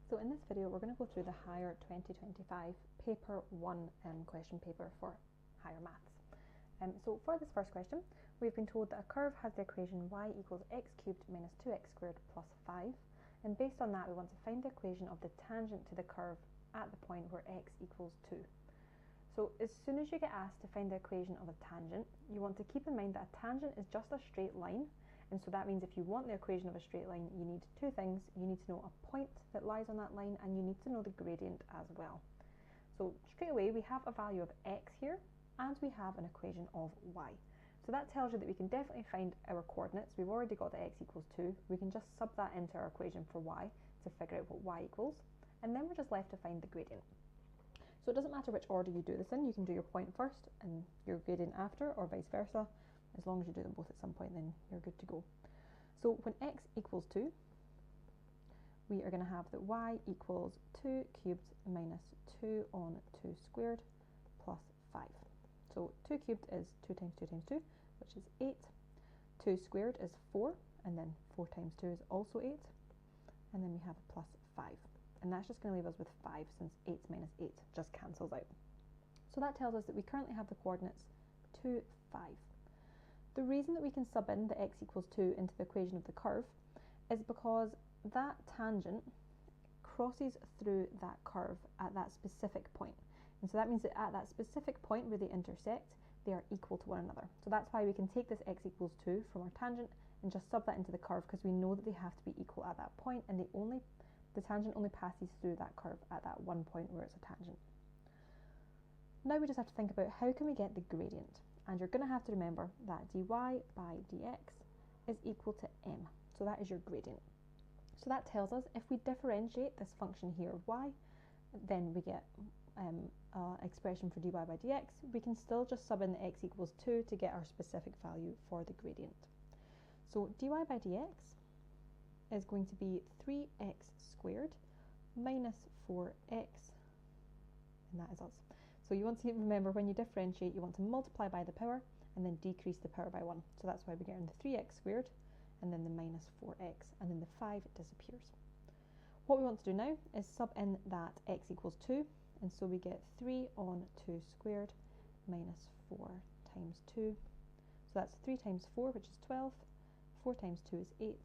So in this video we're going to go through the Higher 2025 Paper 1 question paper for Higher Maths. So for this first question, we've been told that a curve has the equation y equals x cubed minus 2x squared plus 5, and based on that we want to find the equation of the tangent to the curve at the point where x equals 2. So as soon as you get asked to find the equation of a tangent, you want to keep in mind that a tangent is just a straight line, and so that means if you want the equation of a straight line, you need two things. You need to know a point that lies on that line, and you need to know the gradient as well. So straight away we have a value of x here, and we have an equation of y. So that tells you that we can definitely find our coordinates. We've already got that x equals 2. We can just sub that into our equation for y to figure out what y equals, and then we're just left to find the gradient. So it doesn't matter which order you do this in. You can do your point first and your gradient after, or vice versa. As long as you do them both at some point, then you're good to go. So when x equals 2, we are going to have that y equals 2 cubed minus 2 on 2 squared plus 5. So 2 cubed is 2 times 2 times 2, which is 8. 2 squared is 4, and then 4 times 2 is also 8. And then we have a plus 5. And that's just going to leave us with 5, since 8 minus 8 just cancels out. So that tells us that we currently have the coordinates 2, 5. The reason that we can sub in the x equals 2 into the equation of the curve is because that tangent crosses through that curve at that specific point. And so that means that at that specific point where they intersect, they are equal to one another. So that's why we can take this x equals 2 from our tangent and just sub that into the curve, because we know that they have to be equal at that point, and the tangent only passes through that curve at that one point where it's a tangent. Now we just have to think about how can we get the gradient. And you're going to have to remember that dy by dx is equal to m. So that is your gradient. So that tells us if we differentiate this function here of y, then we get an expression for dy by dx. We can still just sub in the x equals 2 to get our specific value for the gradient. So dy by dx is going to be 3x squared minus 4x, and that is us. So you want to remember, when you differentiate, you want to multiply by the power and then decrease the power by 1. So that's why we get the 3x squared and then the minus 4x, and then the 5 disappears. What we want to do now is sub in that x equals 2, and so we get 3 on 2 squared minus 4 times 2. So that's 3 times 4, which is 12. 4 times 2 is 8.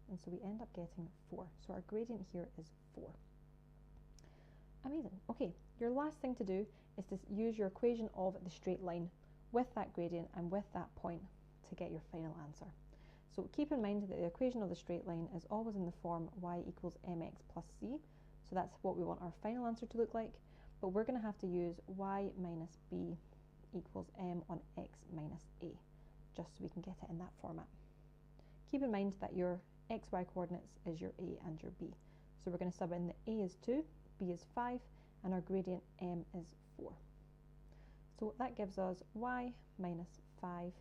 And so we end up getting 4. So our gradient here is 4. Amazing. Okay, your last thing to do is to use your equation of the straight line with that gradient and with that point to get your final answer. So keep in mind that the equation of the straight line is always in the form y equals mx plus c. So that's what we want our final answer to look like. But we're going to have to use y minus b equals m on x minus a, just so we can get it in that format. Keep in mind that your xy coordinates is your a and your b. So we're going to sub in the a is 2, b is 5, and our gradient m is 4. So that gives us y minus 5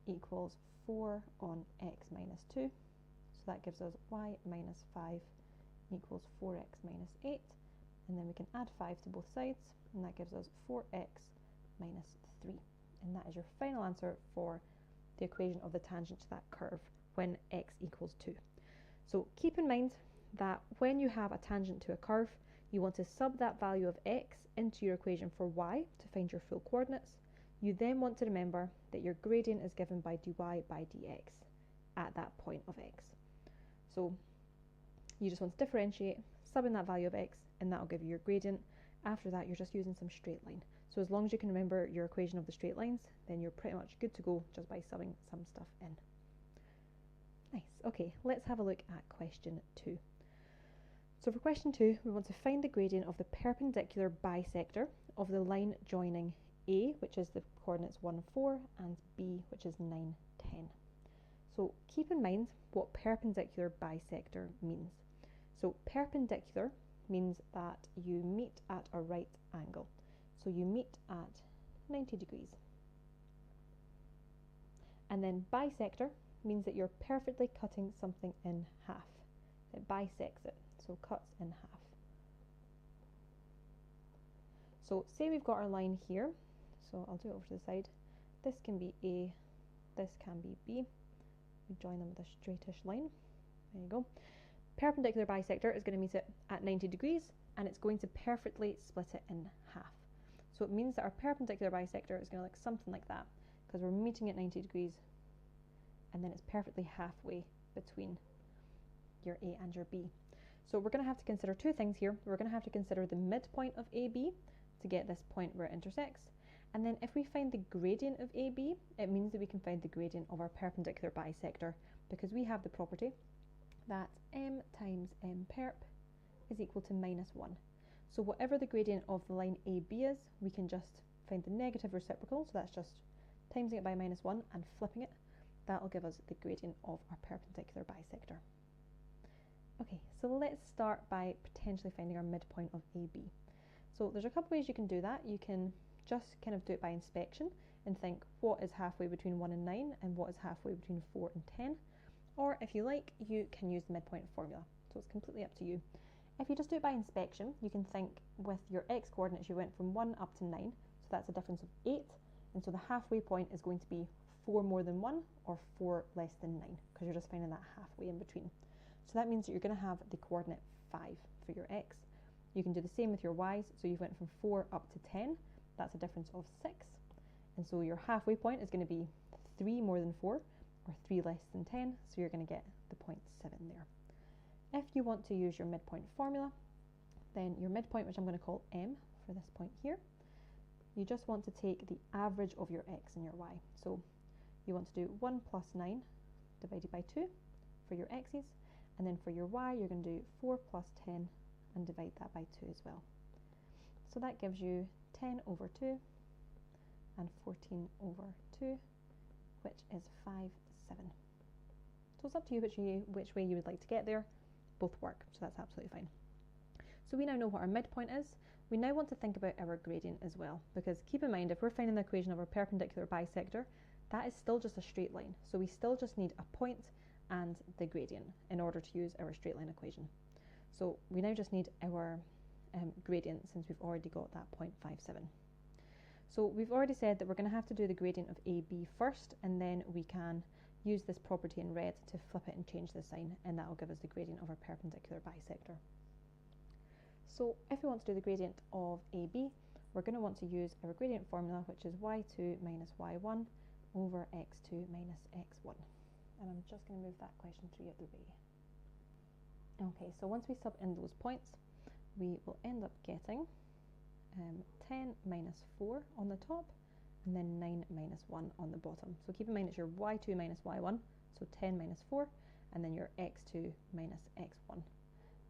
equals 4 on x minus 2. So that gives us y minus 5 equals 4x minus 8. And then we can add 5 to both sides, and that gives us 4x minus 3. And that is your final answer for the equation of the tangent to that curve when x equals 2. So keep in mind that when you have a tangent to a curve, you want to sub that value of x into your equation for y to find your full coordinates. You then want to remember that your gradient is given by dy by dx at that point of x. So you just want to differentiate, sub in that value of x, and that will give you your gradient. After that, you're just using some straight line. So as long as you can remember your equation of the straight lines, then you're pretty much good to go just by subbing some stuff in. Nice. Okay, let's have a look at question 2. So for question 2, we want to find the gradient of the perpendicular bisector of the line joining A, which is the coordinates 1, 4, and B, which is 9, 10. So keep in mind what perpendicular bisector means. So perpendicular means that you meet at a right angle. So you meet at 90 degrees. And then bisector means that you're perfectly cutting something in half. It bisects it, so cuts in half. So say we've got our line here, so I'll do it over to the side. This can be A, this can be B. We join them with a straightish line. There you go. perpendicular bisector is going to meet it at 90 degrees, and it's going to perfectly split it in half. So it means that our perpendicular bisector is going to look something like that, because we're meeting at 90 degrees, and then it's perfectly halfway between your A and your B. So we're going to have to consider two things here. We're going to have to consider the midpoint of AB to get this point where it intersects. And then if we find the gradient of AB, it means that we can find the gradient of our perpendicular bisector, because we have the property that m times m perp is equal to -1. So whatever the gradient of the line AB is, we can just find the negative reciprocal, so that's just timesing it by -1 and flipping it. That'll give us the gradient of our perpendicular bisector. Okay, so let's start by potentially finding our midpoint of AB. So there's a couple ways you can do that. You can just kind of do it by inspection and think what is halfway between 1 and 9 and what is halfway between 4 and 10. Or if you like, you can use the midpoint formula. So it's completely up to you. If you just do it by inspection, you can think with your x coordinates, you went from 1 up to 9, so that's a difference of 8. And so the halfway point is going to be 4 more than 1 or 4 less than 9, because you're just finding that halfway in between. So that means that you're going to have the coordinate 5 for your x. You can do the same with your y's, so you went from 4 up to 10, that's a difference of 6. And so your halfway point is going to be 3 more than 4, or 3 less than 10, so you're going to get the 0.7 there. If you want to use your midpoint formula, then your midpoint, which I'm going to call m for this point here, you just want to take the average of your x and your y. So you want to do 1 plus 9 divided by 2 for your x's, and then for your y, you're going to do 4 plus 10 and divide that by 2 as well. So that gives you 10 over 2 and 14 over 2, which is 5, 7. So it's up to you which way you would like to get there. Both work, so that's absolutely fine. So we now know what our midpoint is. We now want to think about our gradient as well, because keep in mind, if we're finding the equation of our perpendicular bisector, that is still just a straight line. So we still just need a point and the gradient in order to use our straight line equation. So we now just need our gradient, since we've already got that 0.57. So we've already said that we're going to have to do the gradient of AB first, and then we can use this property in red to flip it and change the sign, and that will give us the gradient of our perpendicular bisector. So if we want to do the gradient of AB, we're going to want to use our gradient formula, which is y2 minus y1 over x2 minus x1. And I'm just going to move that question 3 out of the way. Okay, so once we sub in those points, we will end up getting 10 minus 4 on the top, and then 9 minus 1 on the bottom. So keep in mind it's your y2 minus y1, so 10 minus 4, and then your x2 minus x1,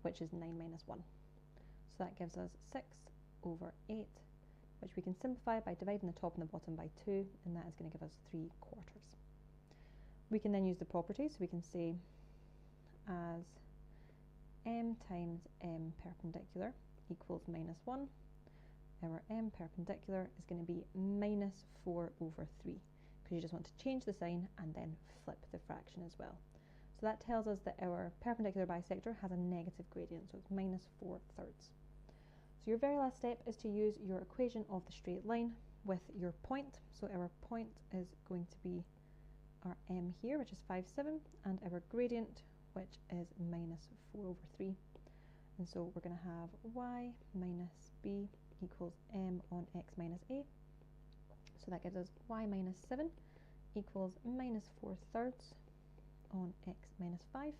which is 9 minus 1. So that gives us 6 over 8, which we can simplify by dividing the top and the bottom by 2, and that is going to give us 3 quarters. We can then use the property, so we can say as m times m perpendicular equals minus 1, our m perpendicular is going to be minus 4 over 3, because you just want to change the sign and then flip the fraction as well. So that tells us that our perpendicular bisector has a negative gradient, so it's minus 4 thirds. So your very last step is to use your equation of the straight line with your point. So our point is going to be our m here, which is 5, 7, and our gradient, which is minus 4 over 3. And so we're going to have y minus b equals m on x minus a. So that gives us y minus 7 equals minus 4 thirds on x minus 5.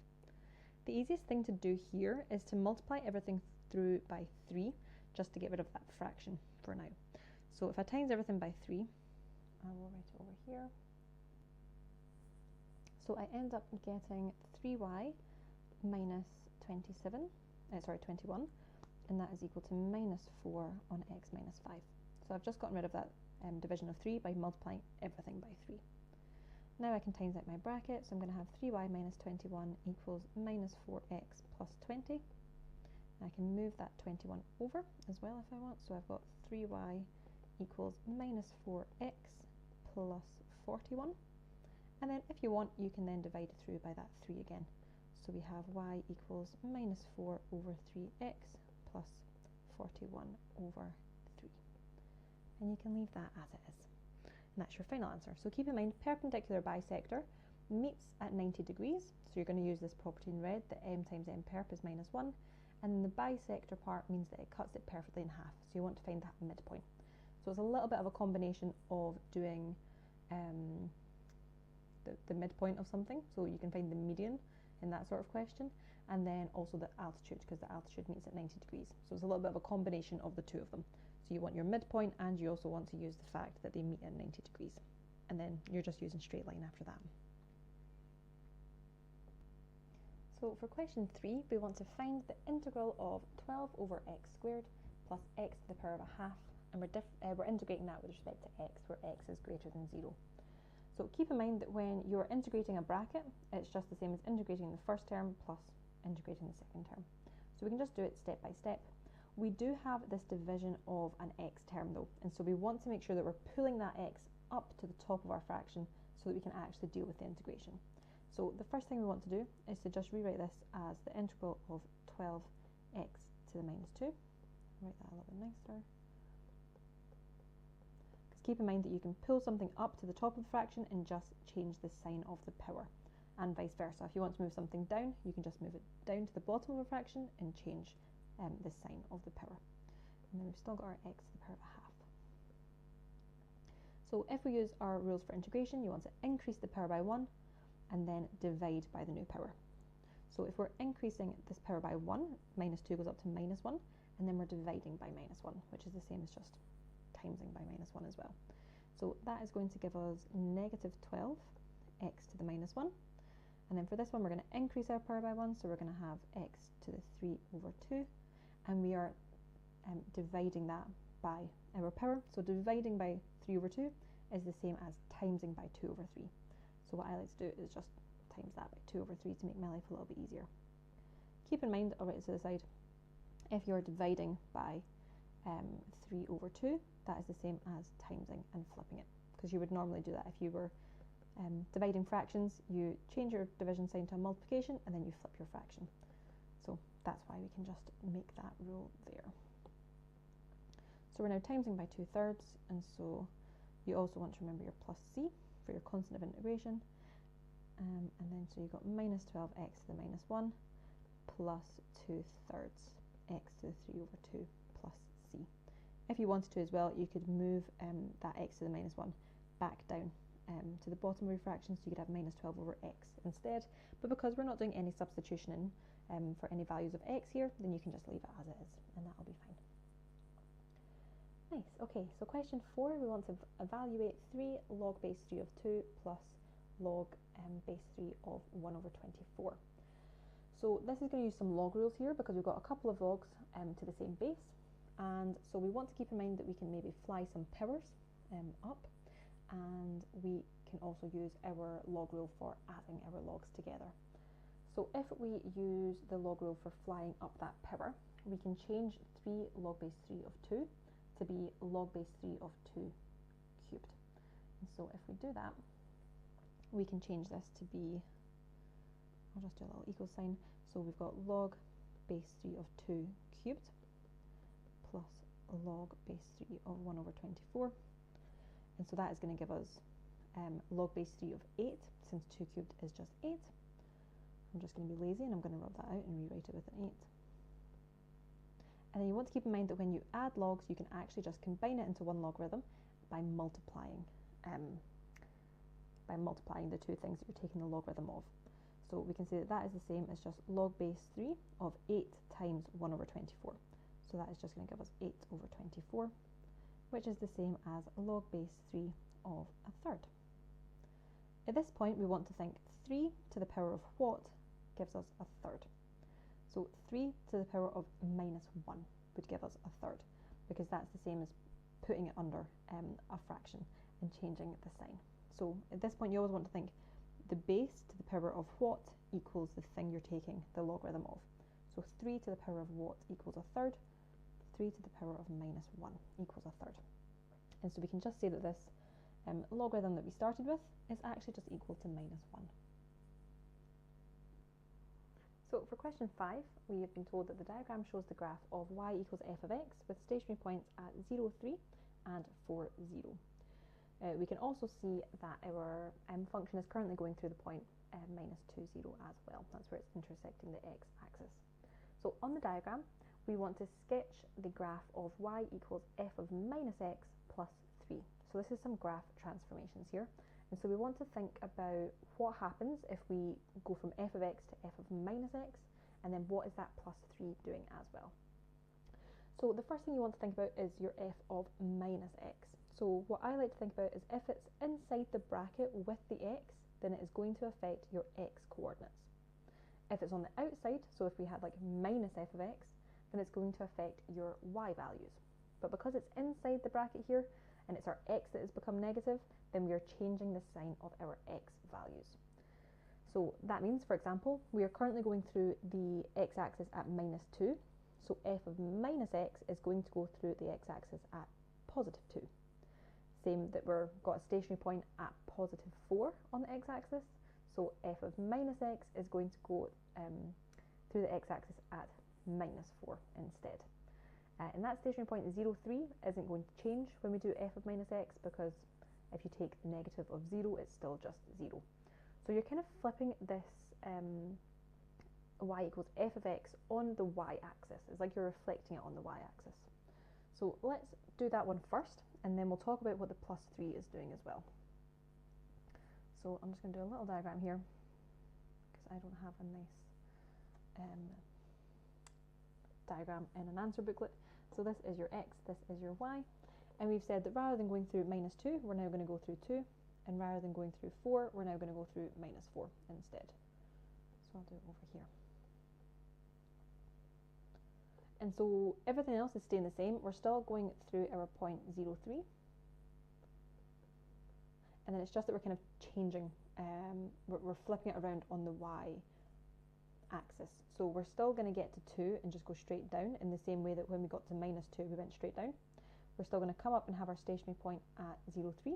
The easiest thing to do here is to multiply everything through by 3, just to get rid of that fraction for now. So if I times everything by 3, I will write it over here. So I end up getting 3y minus 21, and that is equal to minus 4 on x minus 5. So I've just gotten rid of that division of 3 by multiplying everything by 3. Now I can times out my bracket, so I'm going to have 3y minus 21 equals minus 4x plus 20. I can move that 21 over as well if I want, so I've got 3y equals minus 4x plus 41. And then if you want, you can then divide through by that 3 again. So we have y equals minus 4 over 3x plus 41 over 3. And you can leave that as it is. And that's your final answer. So keep in mind, perpendicular bisector, meets at 90 degrees, so you're going to use this property in red, that m times n perp is minus 1, and then the bisector part means that it cuts it perfectly in half, so you want to find that midpoint. So it's a little bit of a combination of doing the midpoint of something, so you can find the median in that sort of question, and then also the altitude, because the altitude meets at 90 degrees. So it's a little bit of a combination of the two of them. So you want your midpoint, and you also want to use the fact that they meet at 90 degrees. And then you're just using straight line after that. So for question 3, we want to find the integral of 12 over x squared plus x to the power of a half, and we're integrating that with respect to x, where x is greater than 0. So keep in mind that when you're integrating a bracket, it's just the same as integrating the first term plus integrating the second term. So we can just do it step by step. We do have this division of an x term though, and so we want to make sure that we're pulling that x up to the top of our fraction so that we can actually deal with the integration. So the first thing we want to do is to just rewrite this as the integral of 12x to the minus 2. Write that a little bit nicer. Because keep in mind that you can pull something up to the top of the fraction and just change the sign of the power, and vice versa. If you want to move something down, you can just move it down to the bottom of a fraction and change the sign of the power. And then we've still got our x to the power of a half. So if we use our rules for integration, you want to increase the power by 1 and then divide by the new power. So if we're increasing this power by 1, minus 2 goes up to minus 1, and then we're dividing by minus 1, which is the same as just timesing by minus 1 as well. So that is going to give us negative 12 x to the minus 1. And then for this one, we're going to increase our power by 1, so we're going to have x to the 3 over 2, and we are dividing that by our power. So dividing by 3 over 2 is the same as timesing by 2 over 3. So what I like to do is just times that by 2 over 3 to make my life a little bit easier. Keep in mind, I'll write it to the side, if you're dividing by 3 over 2, that is the same as timesing and flipping it, because you would normally do that if you were dividing fractions. You change your division sign to a multiplication and then you flip your fraction. So that's why we can just make that rule there. So we're now timesing by 2/3, and so you also want to remember your plus c for your constant of integration, and then so you've got minus 12x to the minus 1 plus 2/3 x to the 3 over 2 plus c. If you wanted to as well, you could move that x to the minus 1 back down to the bottom of your fraction, so you could have minus 12 over x instead, but because we're not doing any substitution in for any values of x here, then you can just leave it as it is, and that'll be fine. Nice. Okay, so question 4, we want to evaluate 3 log base 3 of 2 plus log base 3 of 1 over 24. So this is going to use some log rules here, because we've got a couple of logs to the same base, and so we want to keep in mind that we can maybe fly some powers up, and we can also use our log rule for adding our logs together. So if we use the log rule for flying up that power, we can change 3 log base 3 of 2 to be log base 3 of 2 cubed. And so if we do that, we can change this to be, I'll just do a little equal sign, so we've got log base 3 of 2 cubed plus log base 3 of 1 over 24, and so that is going to give us log base 3 of 8, since 2 cubed is just 8. I'm just going to be lazy and I'm going to rub that out and rewrite it with an 8. And then you want to keep in mind that when you add logs, you can actually just combine it into one logarithm by multiplying the two things that you're taking the logarithm of. So we can say that that is the same as just log base 3 of 8 times 1 over 24. So that is just going to give us 8 over 24, which is the same as log base 3 of a third. At this point, we want to think 3 to the power of what gives us a third. So 3 to the power of minus 1 would give us a third, because that's the same as putting it under a fraction and changing the sign. So at this point, you always want to think the base to the power of what equals the thing you're taking the logarithm of. So 3 to the power of what equals a third, 3 to the power of minus 1 equals a third. And so we can just say that this logarithm that we started with is actually just equal to minus 1. So for question 5, we have been told that the diagram shows the graph of y equals f of x with stationary points at 0, 3 and 4, 0. We can also see that our function is currently going through the point minus 2, 0 as well. That's where it's intersecting the x-axis. So on the diagram, we want to sketch the graph of y equals f of minus x plus 3. So this is some graph transformations here. And so we want to think about what happens if we go from f of x to f of minus x, and then what is that plus 3 doing as well. So the first thing you want to think about is your f of minus x. So what I like to think about is if it's inside the bracket with the x, then it is going to affect your x coordinates. If it's on the outside, so if we had like minus f of x, then it's going to affect your y values. But because it's inside the bracket here, and it's our x that has become negative, then we are changing the sign of our x values. So that means, for example, we are currently going through the x-axis at minus 2, so f of minus x is going to go through the x-axis at positive 2. Same that we've got a stationary point at positive 4 on the x-axis, so f of minus x is going to go through the x-axis at minus 4 instead. And that stationary point 0, 3 isn't going to change when we do f of minus x, because if you take the negative of 0, it's still just 0. So you're kind of flipping this y equals f of x on the y-axis. It's like you're reflecting it on the y-axis. So let's do that one first, and then we'll talk about what the plus 3 is doing as well. So I'm just going to do a little diagram here, because I don't have a nice diagram in an answer booklet. So this is your x, this is your y, and we've said that rather than going through minus 2, we're now going to go through 2, and rather than going through 4, we're now going to go through minus 4 instead. So I'll do it over here. And so everything else is staying the same. We're still going through our point 0, 3, and then it's just that we're kind of changing, we're flipping it around on the y axis. So we're still going to get to 2 and just go straight down in the same way that when we got to minus 2 we went straight down. We're still going to come up and have our stationary point at 0, 3,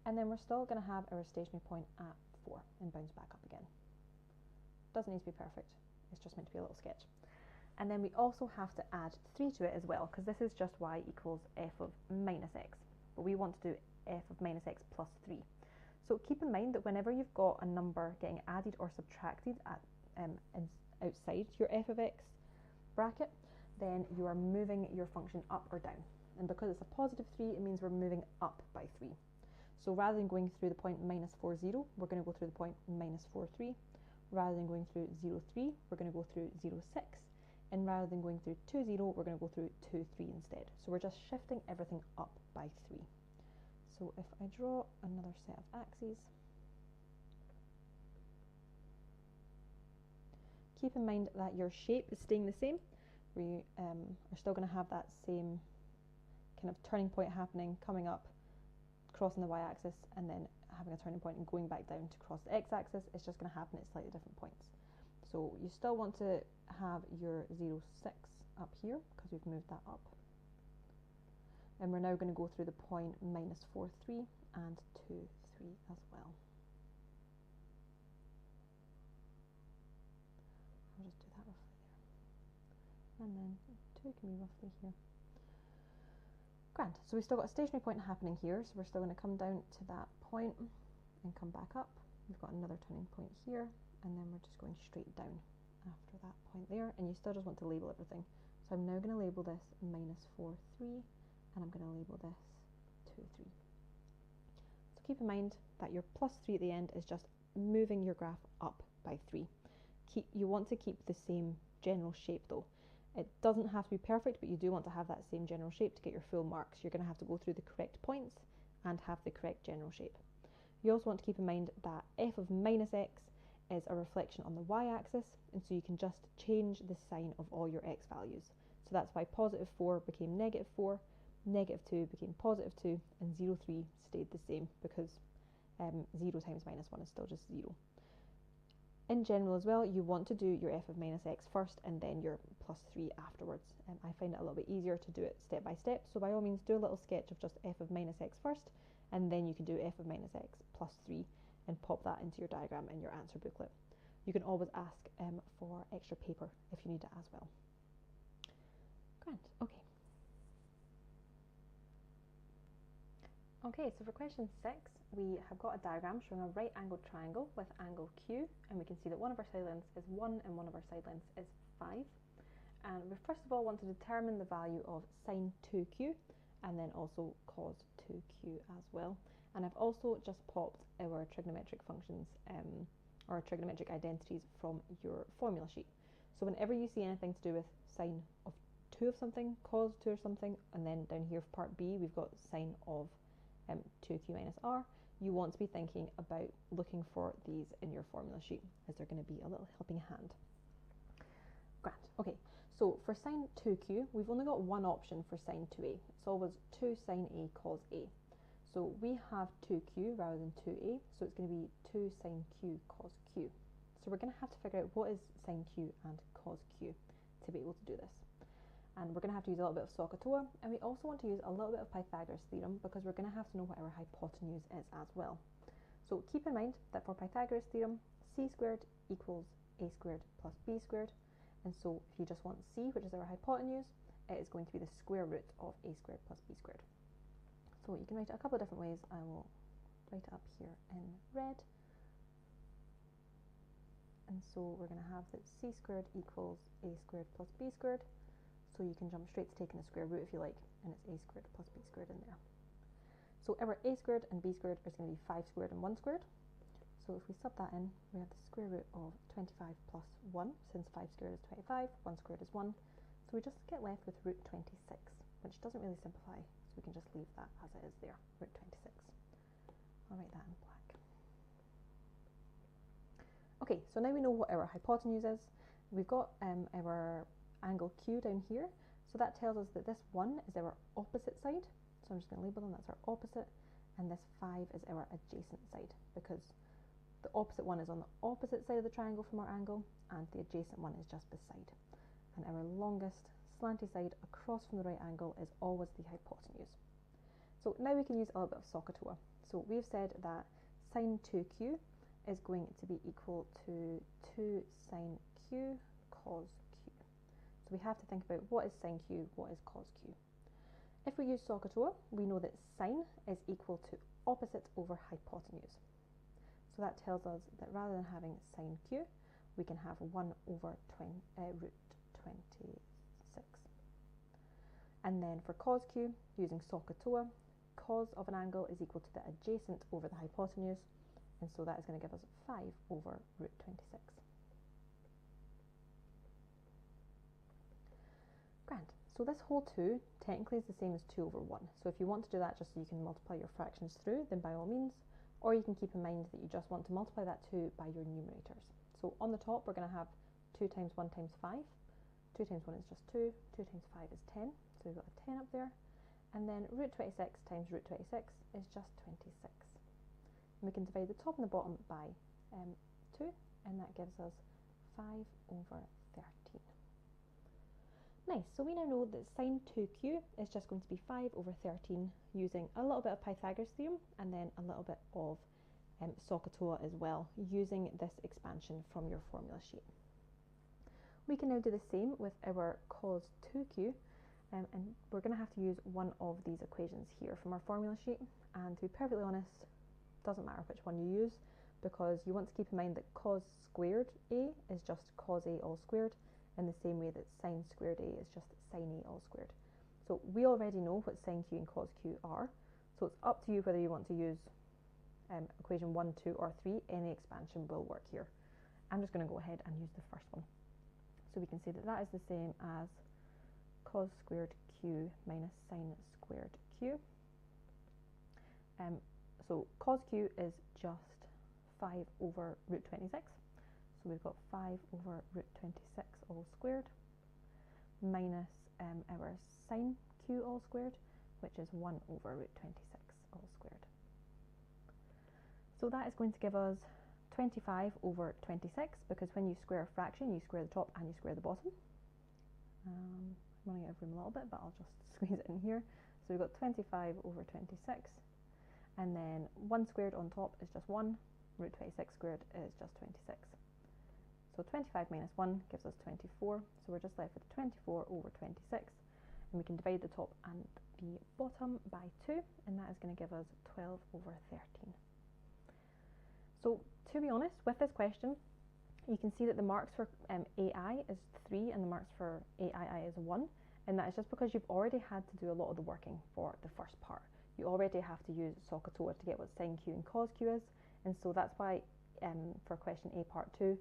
and then we're still going to have our stationary point at 4 and bounce back up again. Doesn't need to be perfect, it's just meant to be a little sketch. And then we also have to add 3 to it as well, because this is just y equals f of minus x, but we want to do f of minus x plus 3. So keep in mind that whenever you've got a number getting added or subtracted at outside your f of x bracket, then you are moving your function up or down. And because it's a positive 3, it means we're moving up by 3. So rather than going through the point minus 4, 0, we're going to go through the point minus 4, 3. Rather than going through 0, 3, we're going to go through 0, 6. And rather than going through 2, 0, we're going to go through 2, 3 instead. So we're just shifting everything up by 3. So if I draw another set of axes, keep in mind that your shape is staying the same. We are still going to have that same kind of turning point happening, coming up, crossing the y-axis, and then having a turning point and going back down to cross the x-axis. It's just going to happen at slightly different points. So you still want to have your 0, 6 up here, because we've moved that up. And we're now going to go through the point minus 4, 3 and 2, 3 as well. I'll just do that roughly there. And then 2 can be roughly here. Grand. So we've still got a stationary point happening here, so we're still going to come down to that point and come back up. We've got another turning point here, and then we're just going straight down after that point there, and you still just want to label everything. So I'm now going to label this minus 4, 3, and I'm going to label this 2, 3. So keep in mind that your plus 3 at the end is just moving your graph up by 3. You want to keep the same general shape though. It doesn't have to be perfect, but you do want to have that same general shape to get your full marks. You're going to have to go through the correct points and have the correct general shape. You also want to keep in mind that f of minus x is a reflection on the y-axis, and so you can just change the sign of all your x values. So that's why positive 4 became negative 4, negative 2 became positive 2, and 0, 3 stayed the same, because 0 times minus 1 is still just 0. In general as well, you want to do your f of minus x first and then your plus 3 afterwards. I find it a little bit easier to do it step by step, so by all means do a little sketch of just f of minus x first, and then you can do f of minus x plus 3 and pop that into your diagram in your answer booklet. You can always ask for extra paper if you need it as well. Grand, okay. Okay, so for question 6, we have got a diagram showing a right angled triangle with angle Q, and we can see that one of our side lengths is 1 and one of our side lengths is 5. And we first of all want to determine the value of sine 2Q and then also cos 2Q as well. And I've also just popped our trigonometric functions or trigonometric identities from your formula sheet. So whenever you see anything to do with sine of 2 of something, cos 2 or something, and then down here for part B we've got sine of 2Q minus R, you want to be thinking about looking for these in your formula sheet, as they're going to be a little helping hand. Grand. Okay, so for sine 2Q, we've only got one option for sine 2A. It's always 2 sine A cos A. So we have 2Q rather than 2A, so it's going to be 2 sine Q cos Q. So we're going to have to figure out what is sine Q and cos Q to be able to do this. And we're going to have to use a little bit of SQA, and we also want to use a little bit of Pythagoras theorem because we're going to have to know what our hypotenuse is as well. So keep in mind that for Pythagoras theorem, c squared equals a squared plus b squared, and so if you just want c, which is our hypotenuse, it is going to be the square root of a squared plus b squared. So you can write it a couple of different ways. I will write it up here in red. And so we're going to have that c squared equals a squared plus b squared. So you can jump straight to taking the square root if you like, and it's a squared plus b squared in there. So our a squared and b squared is going to be 5 squared and 1 squared. So if we sub that in, we have the square root of 25 plus 1, since 5 squared is 25, 1 squared is 1. So we just get left with root 26, which doesn't really simplify, so we can just leave that as it is there, root 26. I'll write that in black. Okay, so now we know what our hypotenuse is. We've got our angle Q down here, so that tells us that this 1 is our opposite side, so I'm just going to label them, that's our opposite, and this 5 is our adjacent side, because the opposite one is on the opposite side of the triangle from our angle, and the adjacent one is just beside. And our longest slanty side across from the right angle is always the hypotenuse. So now we can use a little bit of SQA. So we've said that sine 2Q is going to be equal to 2 sine Q cos Q. So we have to think about what is sine Q, what is cos Q. If we use SQA, we know that sine is equal to opposite over hypotenuse. So that tells us that rather than having sine Q, we can have 1 over root 26. And then for cos Q, using SQA, cos of an angle is equal to the adjacent over the hypotenuse, and so that is going to give us 5 over root 26. Grand. So this whole 2 technically is the same as 2 over 1. So if you want to do that just so you can multiply your fractions through, then by all means. Or you can keep in mind that you just want to multiply that 2 by your numerators. So on the top we're going to have 2 times 1 times 5. 2 times 1 is just 2. 2 times 5 is 10. So we've got a 10 up there. And then root 26 times root 26 is just 26. And we can divide the top and the bottom by 2, and that gives us 5 over 13. Nice, so we now know that sine 2Q is just going to be 5 over 13 using a little bit of Pythagoras theorem and then a little bit of SQA as well, using this expansion from your formula sheet. We can now do the same with our cos 2Q, and we're going to have to use one of these equations here from our formula sheet, and to be perfectly honest, doesn't matter which one you use, because you want to keep in mind that cos squared A is just cos A all squared, in the same way that sine squared A is just sine A all squared. So we already know what sine Q and cos Q are, so it's up to you whether you want to use equation 1, 2 or 3, any expansion will work here. I'm just going to go ahead and use the first one. So we can say that that is the same as cos squared Q minus sine squared Q. So cos Q is just 5 over root 26. So we've got 5 over root 26 all squared minus our sine Q all squared, which is 1 over root 26 all squared. So that is going to give us 25 over 26, because when you square a fraction, you square the top and you square the bottom. I'm running out of room a little bit, but I'll just squeeze it in here. So we've got 25 over 26, and then 1 squared on top is just 1, root 26 squared is just 26. So 25 minus 1 gives us 24, so we're just left with 24 over 26, and we can divide the top and the bottom by 2, and that is going to give us 12 over 13. So to be honest, with this question, you can see that the marks for AI is 3 and the marks for AII is 1, and that is just because you've already had to do a lot of the working for the first part. You already have to use SQA to get what sin Q and cos Q is, and so that's why for question A part 2,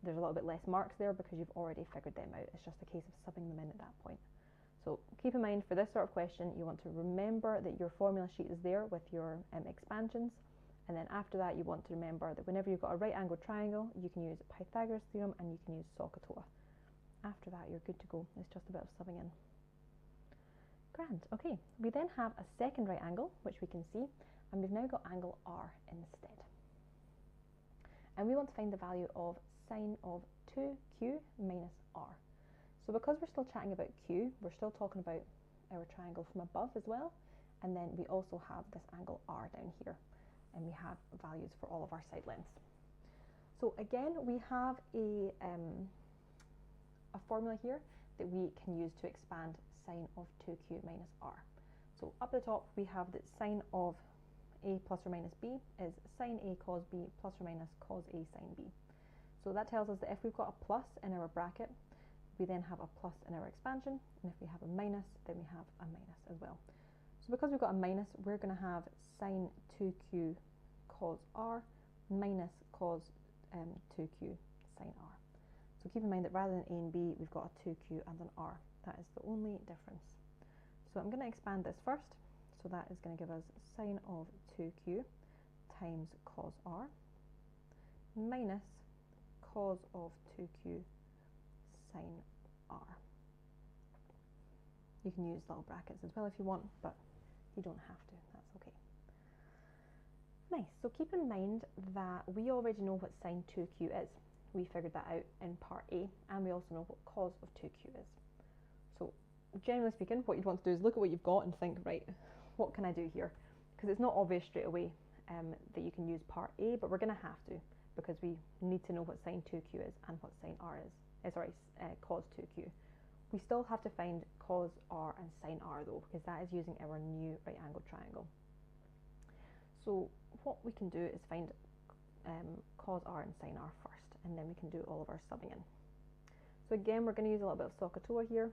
there's a little bit less marks there because you've already figured them out. It's just a case of subbing them in at that point. So keep in mind for this sort of question, you want to remember that your formula sheet is there with your expansions, and then after that you want to remember that whenever you've got a right angled triangle, you can use Pythagoras theorem and you can use SQA. After that you're good to go. It's just a bit of subbing in. Grand. Okay, we then have a second right angle, which we can see, and we've now got angle R instead. And we want to find the value of sine of 2q minus r. So because we're still chatting about q, we're still talking about our triangle from above as well, and then we also have this angle r down here, and we have values for all of our side lengths. So again, we have a formula here that we can use to expand sine of 2q minus r. So up the top we have that sine of a plus or minus b is sine a cos b plus or minus cos a sine b. So that tells us that if we've got a plus in our bracket, we then have a plus in our expansion, and if we have a minus, then we have a minus as well. So because we've got a minus, we're going to have sine 2q cos r minus cos 2q sine r. So keep in mind that rather than a and b, we've got a 2q and an r. That is the only difference. So I'm going to expand this first. So that is going to give us sine of 2q times cos r minus cos of 2q sine r. You can use little brackets as well if you want, but you don't have to. That's okay. Nice. So keep in mind that we already know what sine 2q is. We figured that out in part A, and we also know what cos of 2q is. So generally speaking, what you'd want to do is look at what you've got and think, right, what can I do here? Because it's not obvious straight away that you can use part A, but we're going to have to, because we need to know what sine 2q is and what sine r is. Cos 2q. We still have to find cos r and sine r though, because that is using our new right angled triangle. So what we can do is find cos r and sine r first, and then we can do all of our subbing in. So again, we're going to use a little bit of SQA here,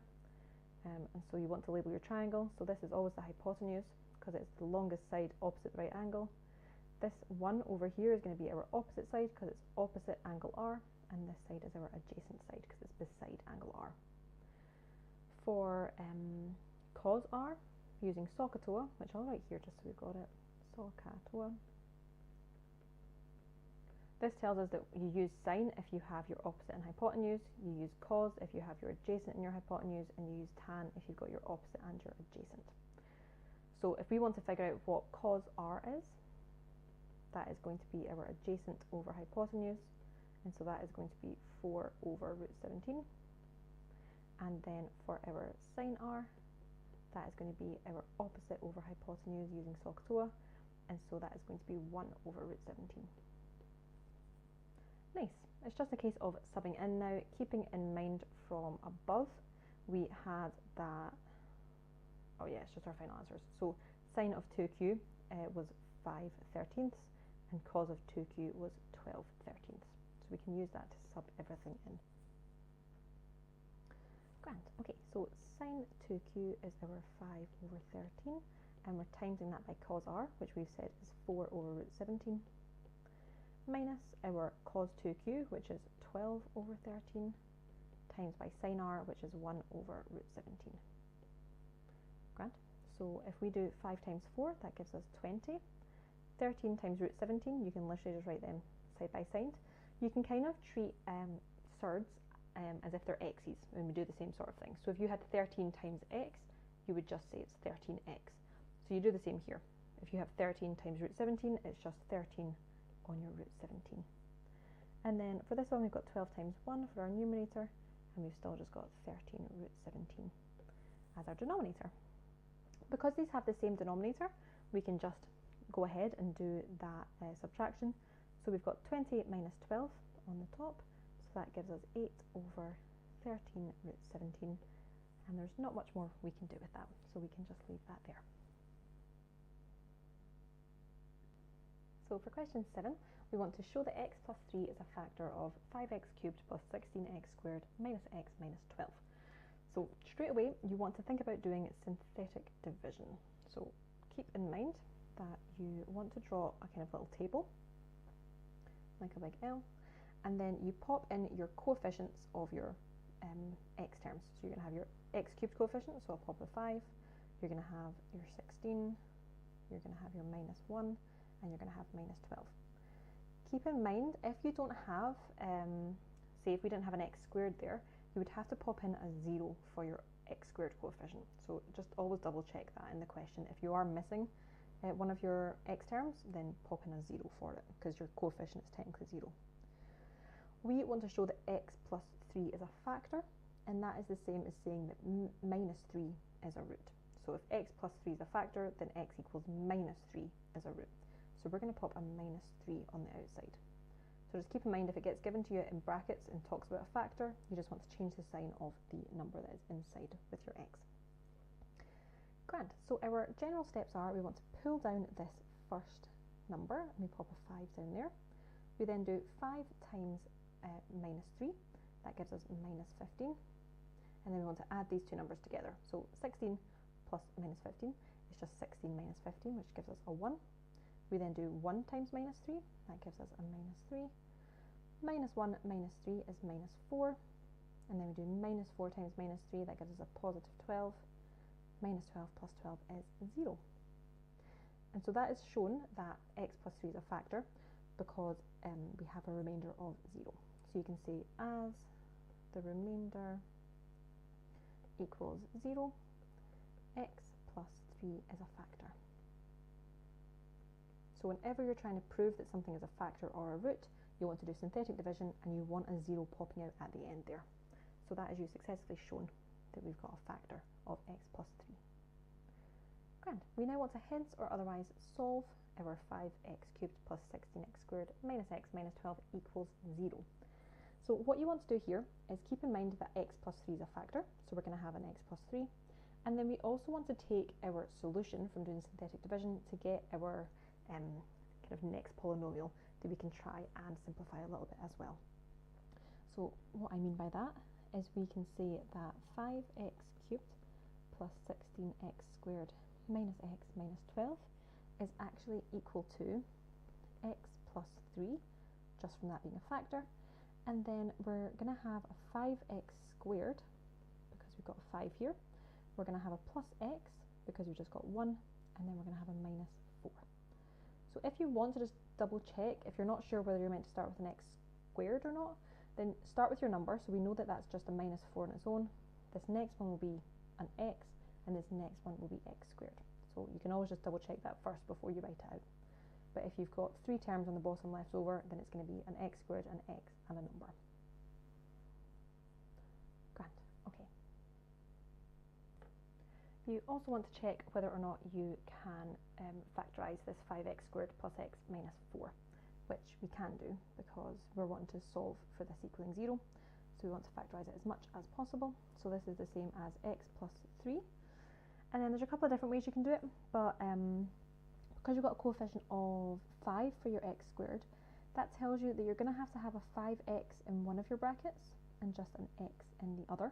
and so you want to label your triangle. So this is always the hypotenuse, because it's the longest side opposite the right angle. This 1 over here is going to be our opposite side, because it's opposite angle r, and this side is our adjacent side, because it's beside angle r. For cos r, using SQA, which I'll write here just so we've got it, SQA. This tells us that you use sine if you have your opposite and hypotenuse, you use cos if you have your adjacent and your hypotenuse, and you use tan if you've got your opposite and your adjacent. So if we want to figure out what cos r is, that is going to be our adjacent over hypotenuse, and so that is going to be 4 over root 17. And then for our sine r, that is going to be our opposite over hypotenuse using SQA, and so that is going to be 1 over root 17. Nice. It's just a case of subbing in now, keeping in mind from above we had that, oh yeah, it's just our final answers. So sine of 2q was 5/13, and cos of 2q was 12/13. So we can use that to sub everything in. Grand. Okay, so sine 2q is our 5/13, and we're timesing that by cos r, which we've said is 4 over root 17, minus our cos 2q, which is 12 over 13, times by sine r, which is 1 over root 17. Grand. So if we do 5 times 4, that gives us 20. 13 times root 17, you can literally just write them side by side. You can kind of treat surds as if they're x's when we do the same sort of thing. So if you had 13 times x, you would just say it's 13x. So you do the same here. If you have 13 times root 17, it's just 13 on your root 17. And then for this one, we've got 12 times 1 for our numerator, and we've still just got 13 root 17 as our denominator. Because these have the same denominator, we can just go ahead and do that subtraction. So we've got 28 minus 12 on the top, so that gives us 8 over 13 root 17, And there's not much more we can do with that, so we can just leave that there. So for question 7, we want to show that x plus 3 is a factor of 5x cubed plus 16x squared minus x minus 12. So straight away, you want to think about doing synthetic division. So keep in mind that you want to draw a kind of little table, like a big L, and then you pop in your coefficients of your x terms. So you're going to have your x cubed coefficient, so I'll pop a 5, you're going to have your 16, you're going to have your minus 1, and you're going to have minus 12. Keep in mind, if you don't have, say if we didn't have an x squared there, you would have to pop in a 0 for your x squared coefficient. So just always double check that in the question. If you are missing one of your x terms, then pop in a 0 for it, because your coefficient is technically 0. We want to show that x plus 3 is a factor, and that is the same as saying that minus 3 is a root. So if x plus 3 is a factor, then x equals minus 3 is a root. So we're going to pop a minus 3 on the outside. So just keep in mind, if it gets given to you in brackets and talks about a factor, you just want to change the sign of the number that is inside with your x. Grand. So our general steps are, we want to pull down this first number, and we pop a 5 down there. We then do 5 times minus 3, that gives us minus 15. And then we want to add these two numbers together. So 16 plus minus 15 is just 16 minus 15, which gives us a 1. We then do 1 times minus 3, that gives us a minus 3. Minus 1 minus 3 is minus 4. And then we do minus 4 times minus 3, that gives us a positive 12. Minus 12 plus 12 is 0. And so that is shown that x plus 3 is a factor because we have a remainder of 0. So you can say as the remainder equals 0, x plus 3 is a factor. So whenever you're trying to prove that something is a factor or a root, you want to do synthetic division and you want a 0 popping out at the end there. So that is you successfully shown that we've got a factor of x plus 3. Grand. We now want to hence or otherwise solve our 5x cubed plus 16x squared minus x minus 12 equals 0. So what you want to do here is keep in mind that x plus 3 is a factor, so we're going to have an x plus 3. And then we also want to take our solution from doing synthetic division to get our kind of next polynomial that we can try and simplify a little bit as well. So what I mean by that is we can say that 5x cubed plus 16x squared minus x minus 12 is actually equal to x plus 3, just from that being a factor. And then we're going to have a 5x squared, because we've got a 5 here. We're going to have a plus x, because we've just got 1, and then we're going to have a minus 4. So if you want to just double check, if you're not sure whether you're meant to start with an x squared or not, then start with your number, so we know that that's just a minus 4 on its own. This next one will be an x, and this next one will be x squared. So you can always just double check that first before you write it out. But if you've got 3 terms on the bottom left over, then it's going to be an x squared, an x, and a number. Grand. Okay. You also want to check whether or not you can factorise this 5x squared plus x minus 4, which we can do because we're wanting to solve for this equaling 0. So we want to factorise it as much as possible. So this is the same as x plus 3. And then there's a couple of different ways you can do it, but because you've got a coefficient of 5 for your x squared, that tells you that you're going to have a 5x in one of your brackets and just an x in the other.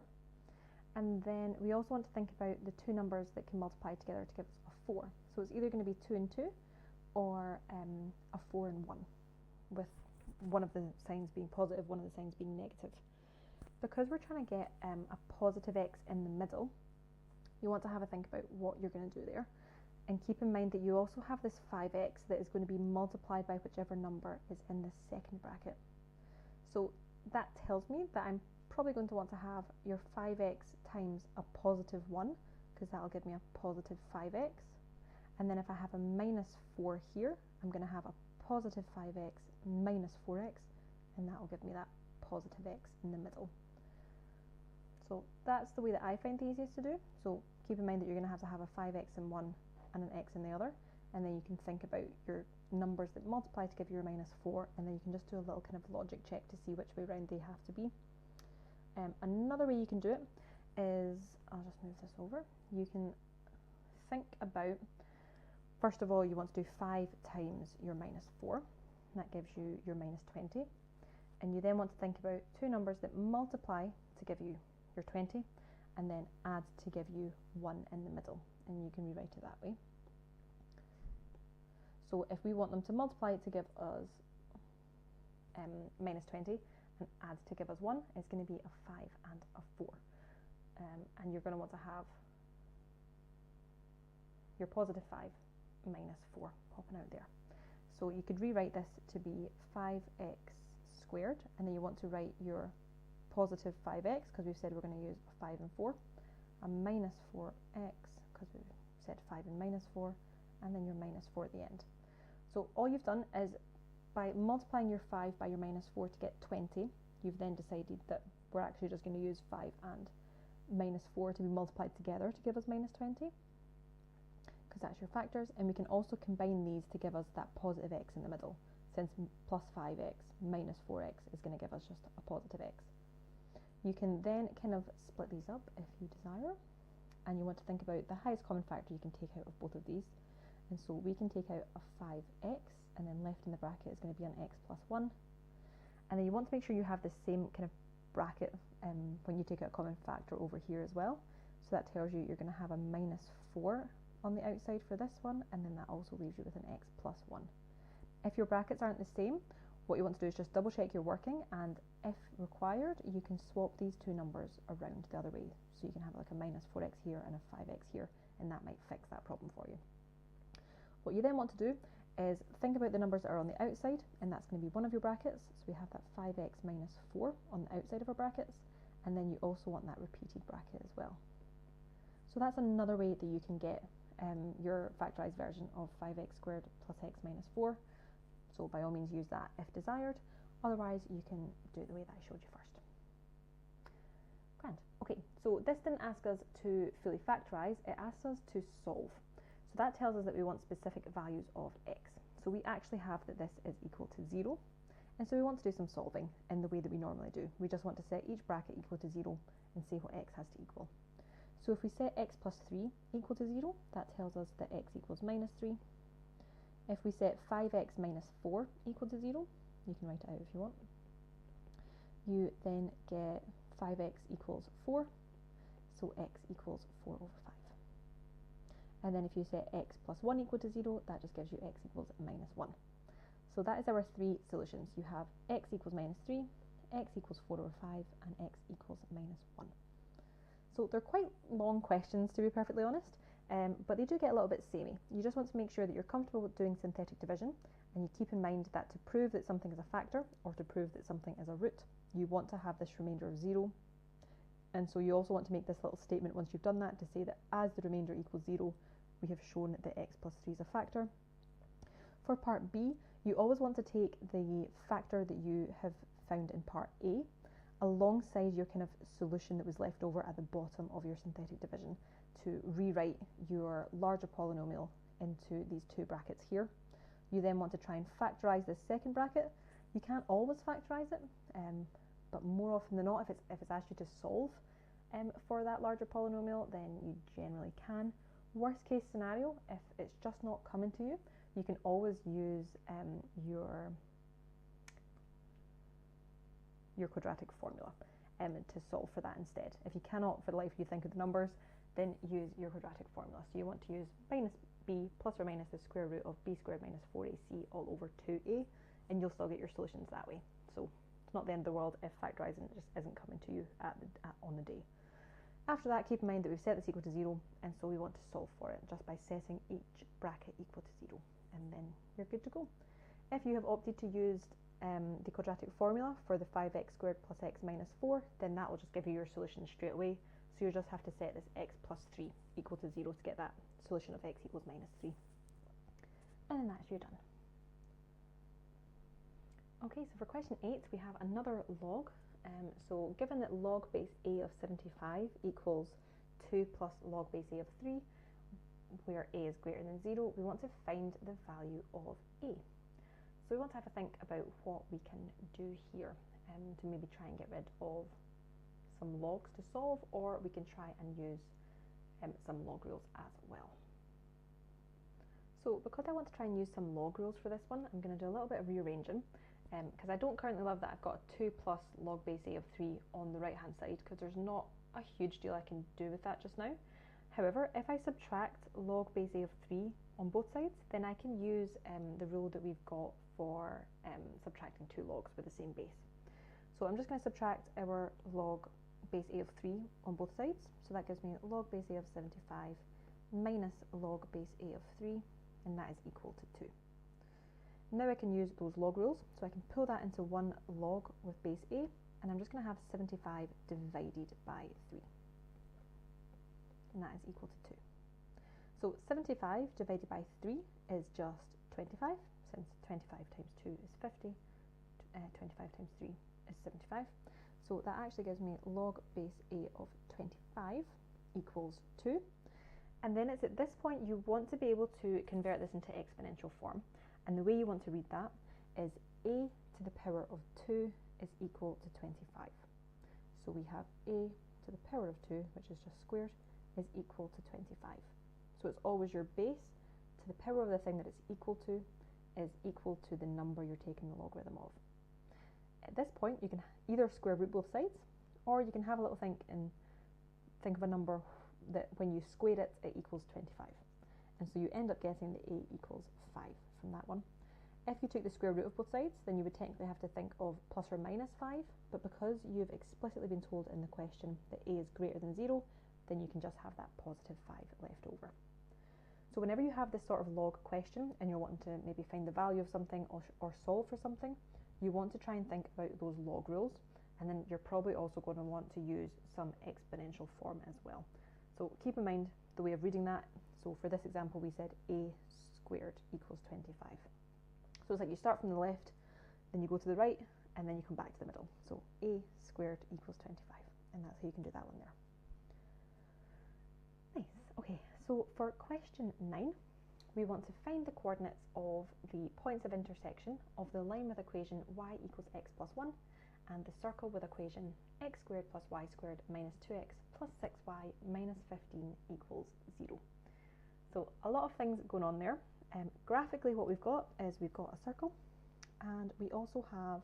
And then we also want to think about the two numbers that can multiply together to give us a 4. So it's either going to be 2 and 2 or a 4 and 1, with one of the signs being positive, one of the signs being negative. Because we're trying to get a positive x in the middle, you want to have a think about what you're going to do there. And keep in mind that you also have this 5x that is going to be multiplied by whichever number is in the second bracket. So that tells me that I'm probably going to want to have your 5x times a positive 1, because that'll give me a positive 5x. And then if I have a minus 4 here, I'm going to have a positive 5x minus 4x, and that will give me that positive x in the middle. So that's the way that I find the easiest to do. So keep in mind that you're going to have a 5x in one and an x in the other, and then you can think about your numbers that multiply to give you your minus 4, and then you can just do a little kind of logic check to see which way round they have to be. Another way you can do it is, I'll just move this over, you can think about, first of all, you want to do 5 times your minus 4. That gives you your minus 20. And you then want to think about two numbers that multiply to give you your 20 and then add to give you 1 in the middle. And you can rewrite it that way. So if we want them to multiply to give us minus 20 and add to give us 1, it's going to be a 5 and a 4. And you're going to want to have your positive 5 minus 4 popping out there. So you could rewrite this to be 5x squared, and then you want to write your positive 5x, because we've said we're going to use 5 and 4, a minus 4x, because we've said 5 and minus 4, and then your minus 4 at the end. So all you've done is, by multiplying your 5 by your minus 4 to get 20, you've then decided that we're actually just going to use 5 and minus 4 to be multiplied together to give us minus 20, because that's your factors. And we can also combine these to give us that positive x in the middle, since plus 5x minus 4x is going to give us just a positive x. You can then kind of split these up if you desire, and you want to think about the highest common factor you can take out of both of these. And so we can take out a 5x, and then left in the bracket is going to be an x plus 1. And then you want to make sure you have the same kind of bracket when you take out a common factor over here as well. So that tells you you're going to have a minus 4 on the outside for this one, and then that also leaves you with an x plus 1. If your brackets aren't the same, what you want to do is just double check your working, and if required, you can swap these two numbers around the other way. So you can have like a minus 4x here and a 5x here, and that might fix that problem for you. What you then want to do is think about the numbers that are on the outside, and that's going to be one of your brackets. So we have that 5x minus 4 on the outside of our brackets, and then you also want that repeated bracket as well. So that's another way that you can get your factorised version of 5x squared plus x minus 4. So by all means use that if desired, otherwise you can do it the way that I showed you first. Grand. Okay, so this didn't ask us to fully factorise, it asks us to solve. So that tells us that we want specific values of x. So we actually have that this is equal to 0, and so we want to do some solving in the way that we normally do. We just want to set each bracket equal to 0 and see what x has to equal. So if we set x plus 3 equal to 0, that tells us that x equals minus 3. If we set 5x minus 4 equal to 0, you can write it out if you want, you then get 5x equals 4, so x equals 4 over 5. And then if you set x plus 1 equal to 0, that just gives you x equals minus 1. So that is our three solutions. You have x equals minus 3, x equals 4 over 5, and x equals minus 1. So they're quite long questions, to be perfectly honest, but they do get a little bit samey. You just want to make sure that you're comfortable with doing synthetic division, and you keep in mind that to prove that something is a factor, or to prove that something is a root, you want to have this remainder of 0. And so you also want to make this little statement once you've done that to say that as the remainder equals 0, we have shown that x plus 3 is a factor. For part B, you always want to take the factor that you have found in part A alongside your kind of solution that was left over at the bottom of your synthetic division to rewrite your larger polynomial into these two brackets here. You then want to try and factorise this second bracket. You can't always factorise it, but more often than not, if it's asked you to solve for that larger polynomial, then you generally can. Worst case scenario, if it's just not coming to you, you can always use your quadratic formula to solve for that instead. If you cannot for the life of you think of the numbers, then use your quadratic formula. So you want to use minus b plus or minus the square root of b squared minus 4ac all over 2a, and you'll still get your solutions that way. So it's not the end of the world if factorising just isn't coming to you on the day. After that, keep in mind that we've set this equal to 0, and so we want to solve for it just by setting each bracket equal to 0, and then you're good to go. If you have opted to use the quadratic formula for the 5x squared plus x minus 4, then that will just give you your solution straight away. So you just have to set this x plus 3 equal to 0 to get that solution of x equals minus 3. And then that's you done. Okay, so for question 8, we have another log. So given that log base a of 75 equals 2 plus log base a of 3, where a is greater than 0, we want to find the value of a. So we want to have a think about what we can do here to maybe try and get rid of some logs to solve, or we can try and use some log rules as well. So because I want to try and use some log rules for this one, I'm going to do a little bit of rearranging, because I don't currently love that I've got 2 plus log base a of 3 on the right hand side, because there's not a huge deal I can do with that just now. However, if I subtract log base a of 3 on both sides, then I can use the rule that we've got for subtracting 2 logs with the same base. So I'm just going to subtract our log base a of 3 on both sides. So that gives me log base a of 75 minus log base a of 3, and that is equal to 2. Now I can use those log rules, so I can pull that into one log with base a, and I'm just going to have 75 divided by 3, and that is equal to 2. So 75 divided by 3 is just 25, since 25 times 2 is 50, 25 times 3 is 75. So that actually gives me log base a of 25 equals 2. And then it's at this point you want to be able to convert this into exponential form. And the way you want to read that is a to the power of 2 is equal to 25. So we have a to the power of 2, which is just squared, is equal to 25. So it's always your base to the power of the thing that it's equal to is equal to the number you're taking the logarithm of. At this point, you can either square root both sides, or you can have a little think of a number that when you square it, it equals 25. And so you end up getting that a equals 5 from that one. If you took the square root of both sides, then you would technically have to think of plus or minus 5, but because you've explicitly been told in the question that a is greater than 0, then you can just have that positive 5 left over. So whenever you have this sort of log question and you're wanting to maybe find the value of something or solve for something, you want to try and think about those log rules, and then you're probably also going to want to use some exponential form as well. So keep in mind the way of reading that. So for this example, we said a squared equals 25. So it's like you start from the left, then you go to the right, and then you come back to the middle. So a squared equals 25, and that's how you can do that one there. Nice. Okay, so for question 9, we want to find the coordinates of the points of intersection of the line with equation y equals x plus 1 and the circle with equation x squared plus y squared minus 2x plus 6y minus 15 equals 0. So a lot of things going on there. Graphically what we've got is we've got a circle, and we also have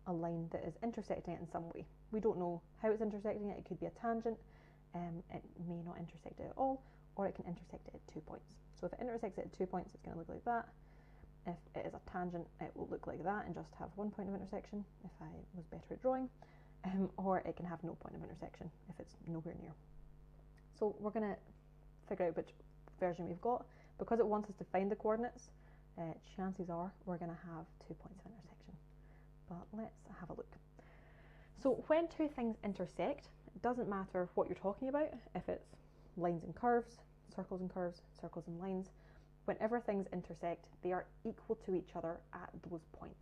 a line that is intersecting it in some way. We don't know how it's intersecting it. It could be a tangent, it may not intersect it at all, or it can intersect it at 2 points. So if it intersects it at 2 points, it's going to look like that. If it is a tangent, it will look like that and just have 1 point of intersection, if I was better at drawing, or it can have no point of intersection if it's nowhere near. So we're going to figure out which version we've got. Because it wants us to find the coordinates, chances are we're going to have 2 points of intersection. But let's have a look. So when two things intersect, it doesn't matter what you're talking about, if it's lines and curves, circles and curves, circles and lines. Whenever things intersect, they are equal to each other at those points.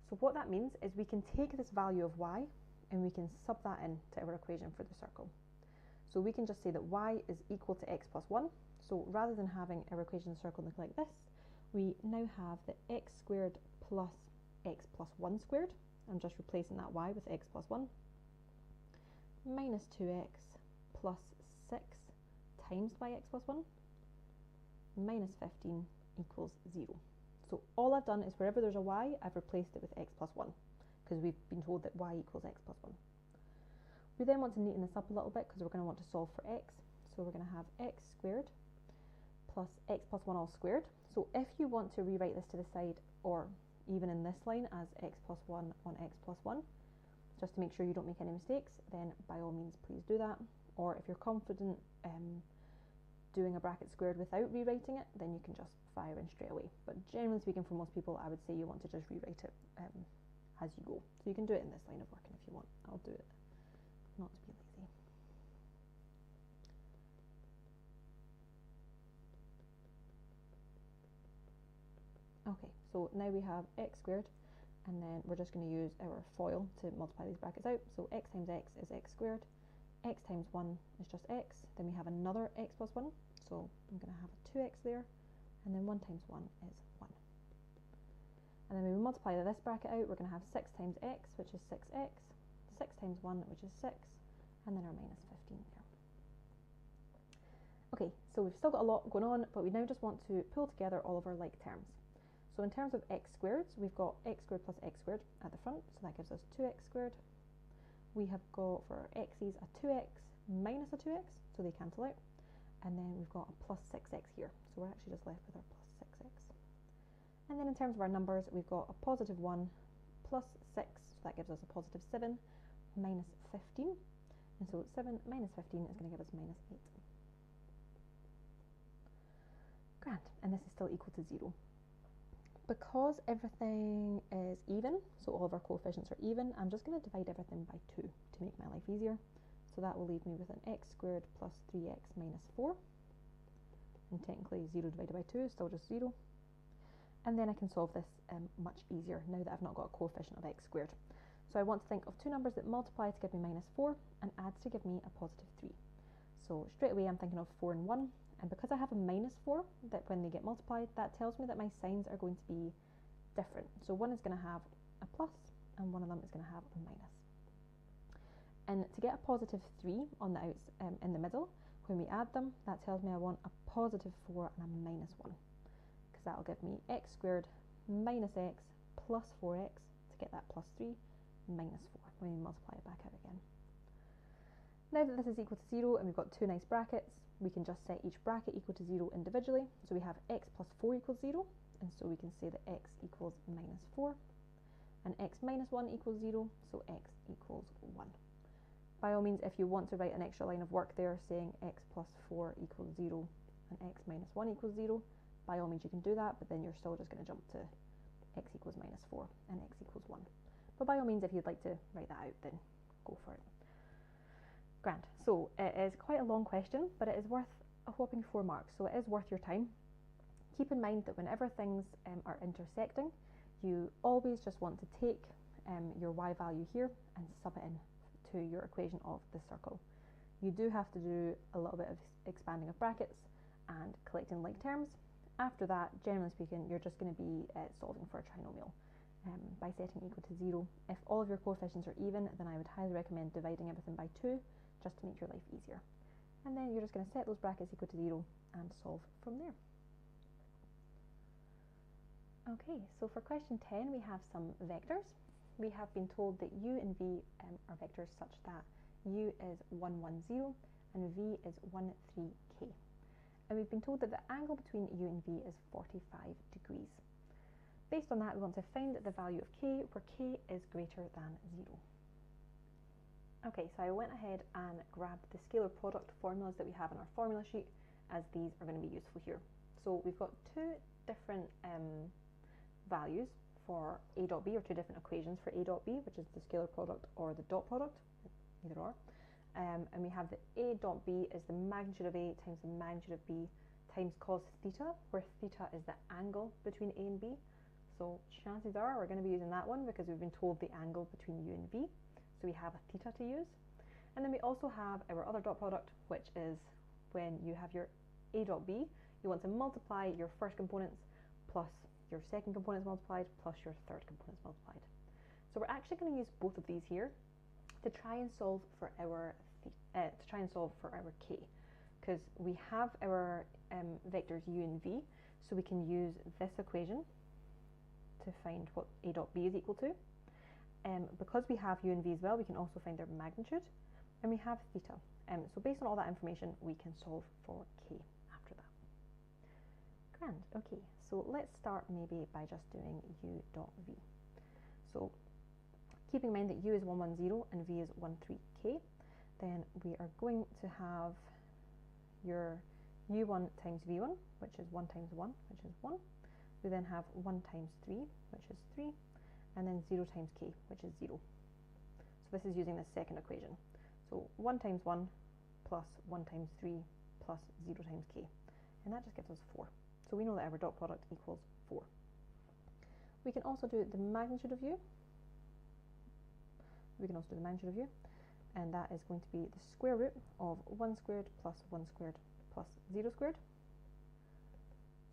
So what that means is we can take this value of y and we can sub that into our equation for the circle. So we can just say that y is equal to x plus 1. So rather than having our equation of the circle look like this, we now have the x squared plus x plus 1 squared. I'm just replacing that y with x plus 1 minus 2x plus 6 times by x plus 1 minus 15 equals 0. So all I've done is wherever there's a y, I've replaced it with x plus 1, because we've been told that y equals x plus 1. We then want to neaten this up a little bit because we're going to want to solve for x. So we're going to have x squared plus x plus 1 all squared. So if you want to rewrite this to the side, or even in this line as x plus 1 on x plus 1, just to make sure you don't make any mistakes, then by all means please do that. Or if you're confident doing a bracket squared without rewriting it, then you can just fire in straight away. But generally speaking, for most people, I would say you want to just rewrite it as you go. So you can do it in this line of working if you want. I'll do it not to be lazy. Okay, so now we have x squared, and then we're just going to use our FOIL to multiply these brackets out. So x times x is x squared, x times 1 is just x, then we have another x plus 1, so I'm going to have a 2x there, and then 1 times 1 is 1. And then when we multiply this bracket out, we're going to have 6 times x, which is 6x, 6 times 1, which is 6, and then our minus 15 there. Okay, so we've still got a lot going on, but we now just want to pull together all of our like terms. So in terms of x squared, we've got x squared plus x squared at the front, so that gives us 2x squared. We have got for our x's a 2x minus a 2x, so they cancel out. And then we've got a plus 6x here, so we're actually just left with our plus 6x. And then in terms of our numbers, we've got a positive 1 plus 6, so that gives us a positive 7 minus 15. And so 7 minus 15 is going to give us minus 8. Grand, and this is still equal to 0. Because everything is even, so all of our coefficients are even, I'm just going to divide everything by 2 to make my life easier. So that will leave me with an x squared plus 3x minus 4. And technically 0 divided by 2 is still just 0. And then I can solve this much easier now that I've not got a coefficient of x squared. So I want to think of two numbers that multiply to give me minus 4 and adds to give me a positive 3. So straight away I'm thinking of 4 and 1. And because I have a minus 4, that when they get multiplied, that tells me that my signs are going to be different. So one is going to have a plus and one of them is going to have a minus. And to get a positive 3 on the in the middle, when we add them, that tells me I want a positive 4 and a minus 1. Because that will give me x squared minus x plus 4x to get that plus 3 minus 4 when we multiply it back out again. Now that this is equal to 0 and we've got two nice brackets, we can just set each bracket equal to 0 individually. So we have x plus 4 equals 0, and so we can say that x equals minus 4, and x minus 1 equals 0, so x equals 1. By all means, if you want to write an extra line of work there saying x plus 4 equals 0 and x minus 1 equals 0, by all means you can do that, but then you're still just going to jump to x equals minus 4 and x equals 1. But by all means, if you'd like to write that out, then go for it. Grand. So it is quite a long question, but it is worth a whopping 4 marks, so it is worth your time. Keep in mind that whenever things are intersecting, you always just want to take your y value here and sub it in to your equation of the circle. You do have to do a little bit of expanding of brackets and collecting like terms. After that, generally speaking, you're just going to be solving for a trinomial by setting equal to 0. If all of your coefficients are even, then I would highly recommend dividing everything by 2 just to make your life easier. And then you're just going to set those brackets equal to 0 and solve from there. Okay, so for question 10 we have some vectors. We have been told that u and v are vectors such that u is 1, 1, 0 and v is 1, 3, k. And we've been told that the angle between u and v is 45 degrees. Based on that, we want to find the value of k where k is greater than 0. Okay, so I went ahead and grabbed the scalar product formulas that we have in our formula sheet, as these are going to be useful here. So we've got two different values for a dot b, or two different equations for a dot b, which is the scalar product or the dot product, either or. And we have that a dot b is the magnitude of a times the magnitude of b times cos theta, where theta is the angle between a and b. So chances are we're going to be using that one because we've been told the angle between u and v. So we have a theta to use. And then we also have our other dot product, which is when you have your a dot b, you want to multiply your first components plus your second components multiplied plus your third components multiplied. So we're actually going to use both of these here to try and solve for our k, because we have our vectors u and v, so we can use this equation to find what a dot b is equal to. Because we have u and v as well, we can also find their magnitude, and we have theta. So based on all that information, we can solve for k after that. Grand. Okay, so let's start maybe by just doing u dot v. So keeping in mind that u is 1, 1, 0 and v is 1, 3, k, then we are going to have your u1 times v1, which is 1 times 1, which is 1. We then have 1 times 3, which is 3, and then 0 times k, which is 0. So this is using the second equation. So 1 times 1 plus 1 times 3 plus 0 times k, and that just gives us 4. So we know that our dot product equals 4. We can also do the magnitude of u. And that is going to be the square root of 1 squared plus 1 squared plus 0 squared.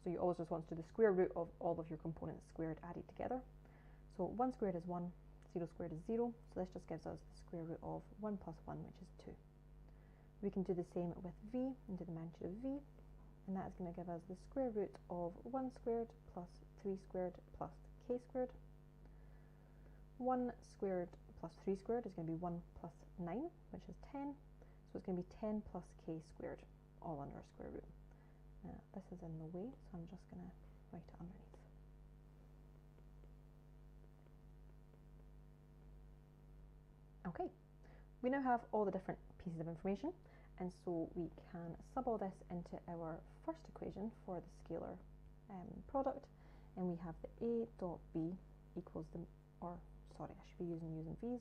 So you always just want to do the square root of all of your components squared added together. So 1 squared is 1, 0 squared is 0, so this just gives us the square root of 1 plus 1, which is 2. We can do the same with v and do the magnitude of v, and that is going to give us the square root of 1 squared plus 3 squared plus k squared. 1 squared plus 3 squared is going to be 1 plus 9, which is 10, so it's going to be 10 plus k squared, all under square root. Now, this is in the way, so I'm just going to write it underneath. Okay, we now have all the different pieces of information, and so we can sub all this into our first equation for the scalar product, and we have the a dot b equals the, or sorry, I should be using v's.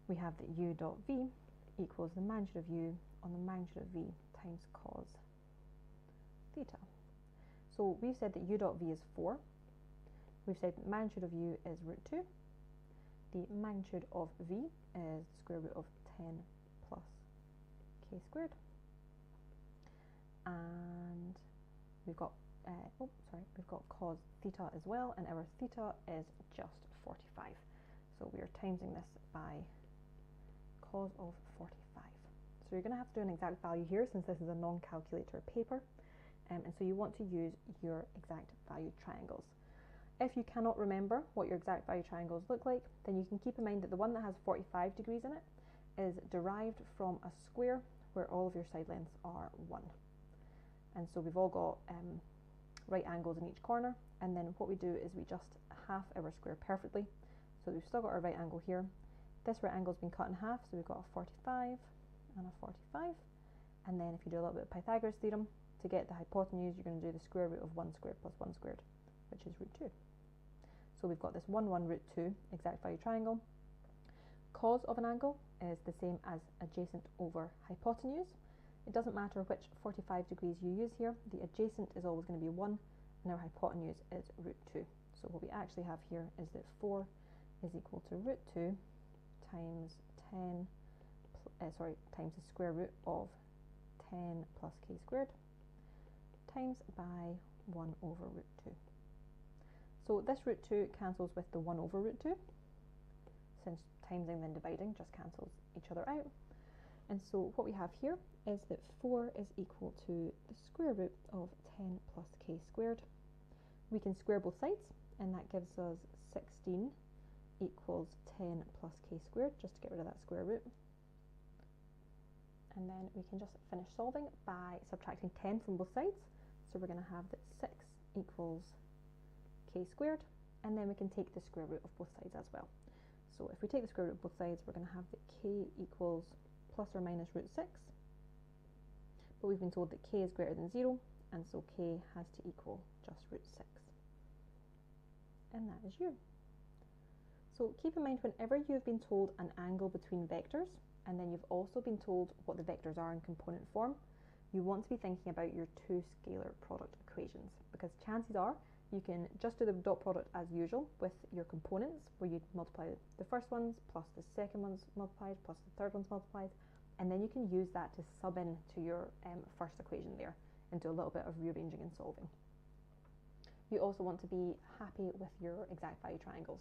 We have that u dot v equals the magnitude of u on the magnitude of v times cos theta. So we've said that u dot v is 4. We've said the magnitude of u is root 2. The magnitude of v is the square root of 10 plus k squared. And we've got, we've got cos theta as well, and our theta is just 45. So we are timesing this by cos of 45. So you're going to have to do an exact value here since this is a non-calculator paper, and so you want to use your exact value triangles. If you cannot remember what your exact value triangles look like, then you can keep in mind that the one that has 45 degrees in it is derived from a square where all of your side lengths are 1. And so we've all got right angles in each corner, and then what we do is we just half our square perfectly. So we've still got our right angle here. This right angle has been cut in half, so we've got a 45 and a 45. And then if you do a little bit of Pythagoras theorem, to get the hypotenuse, you're going to do the square root of 1 squared plus 1 squared, which is root 2. So we've got this 1, 1, root 2 exact value triangle. Cos of an angle is the same as adjacent over hypotenuse. It doesn't matter which 45 degrees you use here, the adjacent is always going to be 1, and our hypotenuse is root 2. So what we actually have here is that 4 is equal to root 2 times times the square root of 10 plus k squared times by 1 over root 2. So this root 2 cancels with the 1 over root 2, since timesing then dividing just cancels each other out. And so what we have here is that 4 is equal to the square root of 10 plus k squared. We can square both sides, and that gives us 16 equals 10 plus k squared, just to get rid of that square root. And then we can just finish solving by subtracting 10 from both sides. So we're going to have that 6 equals k squared, and then we can take the square root of both sides as well. So if we take the square root of both sides, we're going to have that k equals plus or minus root 6, but we've been told that k is greater than 0, and so k has to equal just root 6. And that is u. So keep in mind, whenever you've been told an angle between vectors, and then you've also been told what the vectors are in component form, you want to be thinking about your two scalar product equations, because chances are you can just do the dot product as usual with your components, where you multiply the first ones plus the second ones multiplied plus the third ones multiplied, and then you can use that to sub in to your first equation there and do a little bit of rearranging and solving. You also want to be happy with your exact value triangles.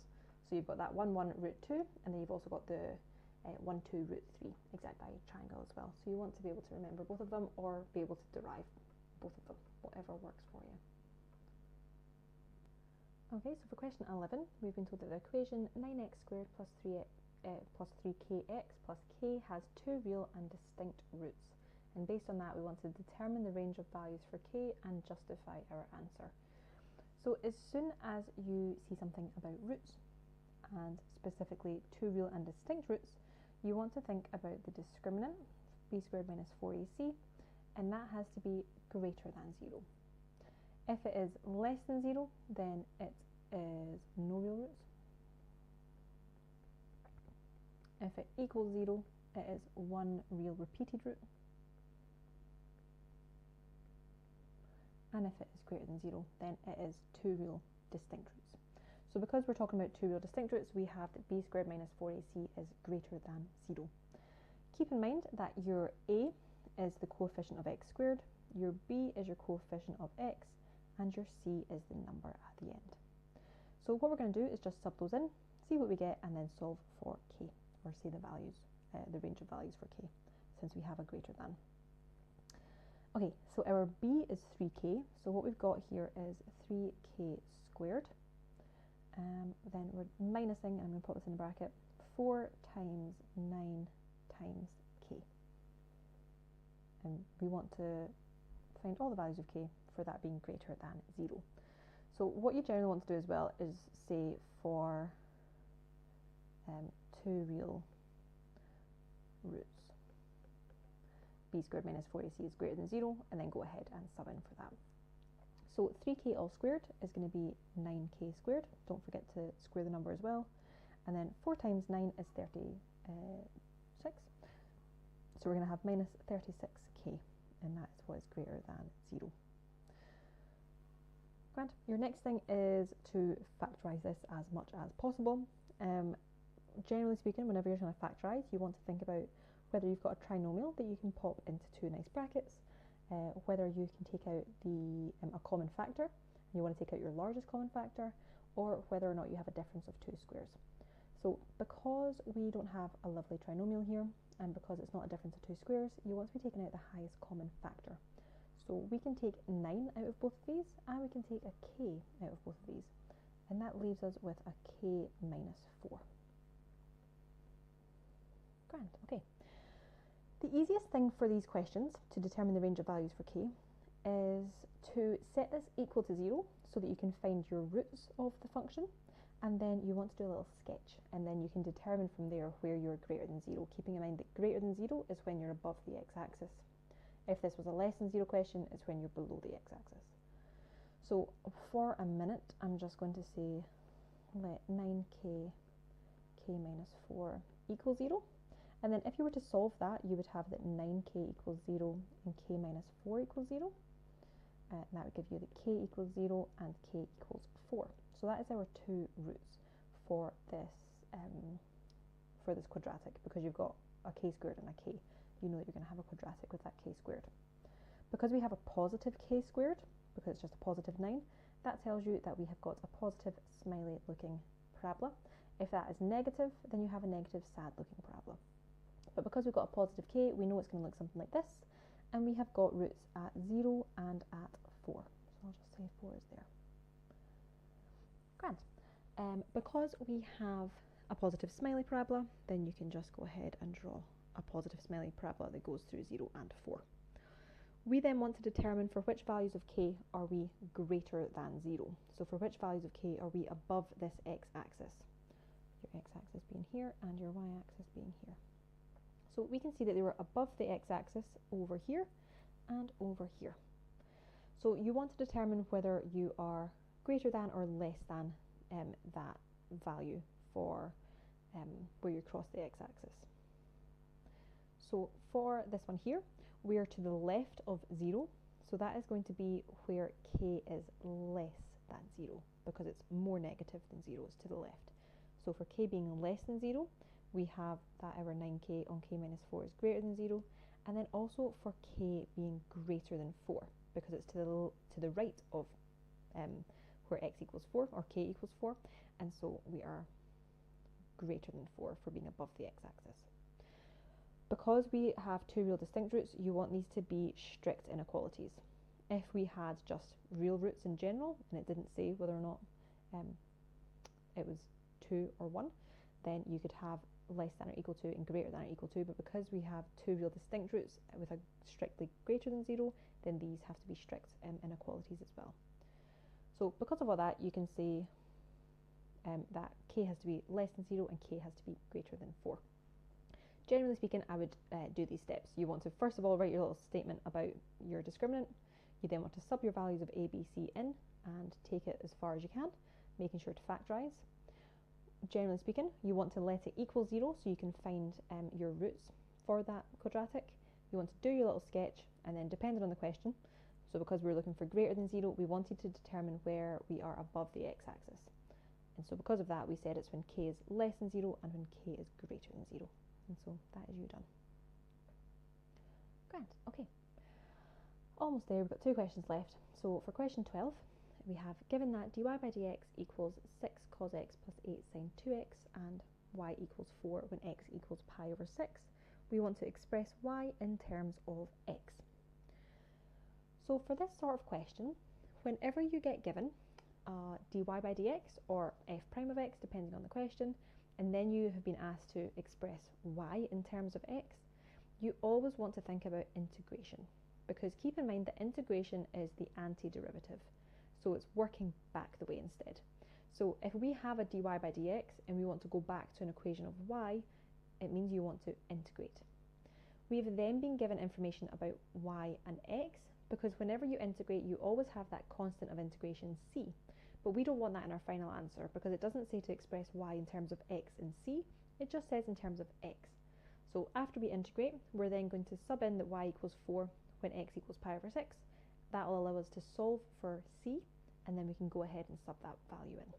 So you've got that 1, 1, root 2, and then you've also got the 1, 2, root 3 exact value triangle as well. So you want to be able to remember both of them, or be able to derive both of them, whatever works for you. Okay, so for question 11, we've been told that the equation 9x squared plus 3kx plus k has two real and distinct roots. And based on that, we want to determine the range of values for k and justify our answer. So as soon as you see something about roots, and specifically two real and distinct roots, you want to think about the discriminant, b squared minus 4ac, and that has to be greater than 0. If it is less than 0, then it is no real roots. If it equals 0, it is one real repeated root. And if it is greater than 0, then it is two real distinct roots. So because we're talking about two real distinct roots, we have that b squared minus 4ac is greater than 0. Keep in mind that your a is the coefficient of x squared, your b is your coefficient of x, and your c is the number at the end. So what we're going to do is just sub those in, see what we get, and then solve for k, or say the values, the range of values for k, since we have a greater than. Okay, so our b is 3k, so what we've got here is 3k squared. Then we're minusing, and I'm going to put this in a bracket, 4 times 9 times k. And we want to find all the values of k for that being greater than 0. So what you generally want to do as well is say for 2 real roots, b squared minus 4ac is greater than 0, and then go ahead and sub in for that. So 3k all squared is going to be 9k squared. Don't forget to square the number as well. And then 4 times 9 is 36. So we're going to have minus 36k, and that is what is greater than 0. Grand. Your next thing is to factorise this as much as possible. Generally speaking, whenever you're trying to factorise, you want to think about whether you've got a trinomial that you can pop into 2 nice brackets, whether you can take out a common factor, and you want to take out your largest common factor, or whether or not you have a difference of 2 squares. So because we don't have a lovely trinomial here, and because it's not a difference of 2 squares, you want to be taking out the highest common factor. So we can take 9 out of both of these, and we can take a k out of both of these, and that leaves us with a k minus 4. Grand, okay. The easiest thing for these questions to determine the range of values for k is to set this equal to 0 so that you can find your roots of the function, and then you want to do a little sketch, and then you can determine from there where you're greater than 0, keeping in mind that greater than 0 is when you're above the x-axis. If this was a less than 0 question, it's when you're below the x-axis. So for a minute, I'm just going to say let 9k k minus 4 equals 0. And then if you were to solve that, you would have that 9k equals 0 and k minus 4 equals 0. And that would give you that k equals 0 and k equals 4. So that is our 2 roots for this quadratic, because you've got a k squared and a k. You know that you're going to have a quadratic with that k squared. Because we have a positive k squared, because it's just a positive 9, that tells you that we have got a positive smiley looking parabola. If that is negative, then you have a negative sad looking parabola. But because we've got a positive k, we know it's going to look something like this, and we have got roots at 0 and at 4. So I'll just say 4 is there. Grand. Because we have a positive smiley parabola, then you can just go ahead and draw a positive smiley parabola that goes through 0 and 4. We then want to determine for which values of k are we greater than 0. So for which values of k are we above this x-axis? Your x-axis being here and your y-axis being here. So we can see that they were above the x-axis over here and over here. So you want to determine whether you are greater than or less than that value for where you cross the x-axis. So for this one here, we are to the left of 0, so that is going to be where k is less than 0, because it's more negative than 0, it's to the left. So for k being less than 0, we have that our 9k on k minus 4 is greater than 0, and then also for k being greater than 4, because it's to the right of where x equals 4, or k equals 4, and so we are greater than 4 for being above the x-axis. Because we have 2 real distinct roots, you want these to be strict inequalities. If we had just real roots in general, and it didn't say whether or not it was 2 or 1, then you could have less than or equal to and greater than or equal to, but because we have 2 real distinct roots with a strictly greater than 0, then these have to be strict inequalities as well. So because of all that, you can say that k has to be less than 0 and k has to be greater than 4. Generally speaking, I would do these steps. You want to first of all write your little statement about your discriminant. You then want to sub your values of a, b, c in and take it as far as you can, making sure to factorise. Generally speaking, you want to let it equal 0 so you can find your roots for that quadratic. You want to do your little sketch, and then depending on the question, so because we're looking for greater than 0, we wanted to determine where we are above the x-axis. And so because of that, we said it's when k is less than 0 and when k is greater than 0. And so that is you done. Grand, okay. Almost there, we've got 2 questions left. So for question 12, we have given that dy by dx equals 6 cos x plus 8 sin 2x and y equals 4 when x equals pi over 6. We want to express y in terms of x. So for this sort of question, whenever you get given dy by dx or f prime of x, depending on the question, and then you have been asked to express y in terms of x, you always want to think about integration, because keep in mind that integration is the antiderivative, so it's working back the way instead. So if we have a dy by dx and we want to go back to an equation of y, it means you want to integrate. We've then been given information about y and x, because whenever you integrate, you always have that constant of integration c. But we don't want that in our final answer, because it doesn't say to express y in terms of x and c, it just says in terms of x. So after we integrate, we're then going to sub in that y equals 4 when x equals pi over 6. That will allow us to solve for c, and then we can go ahead and sub that value in.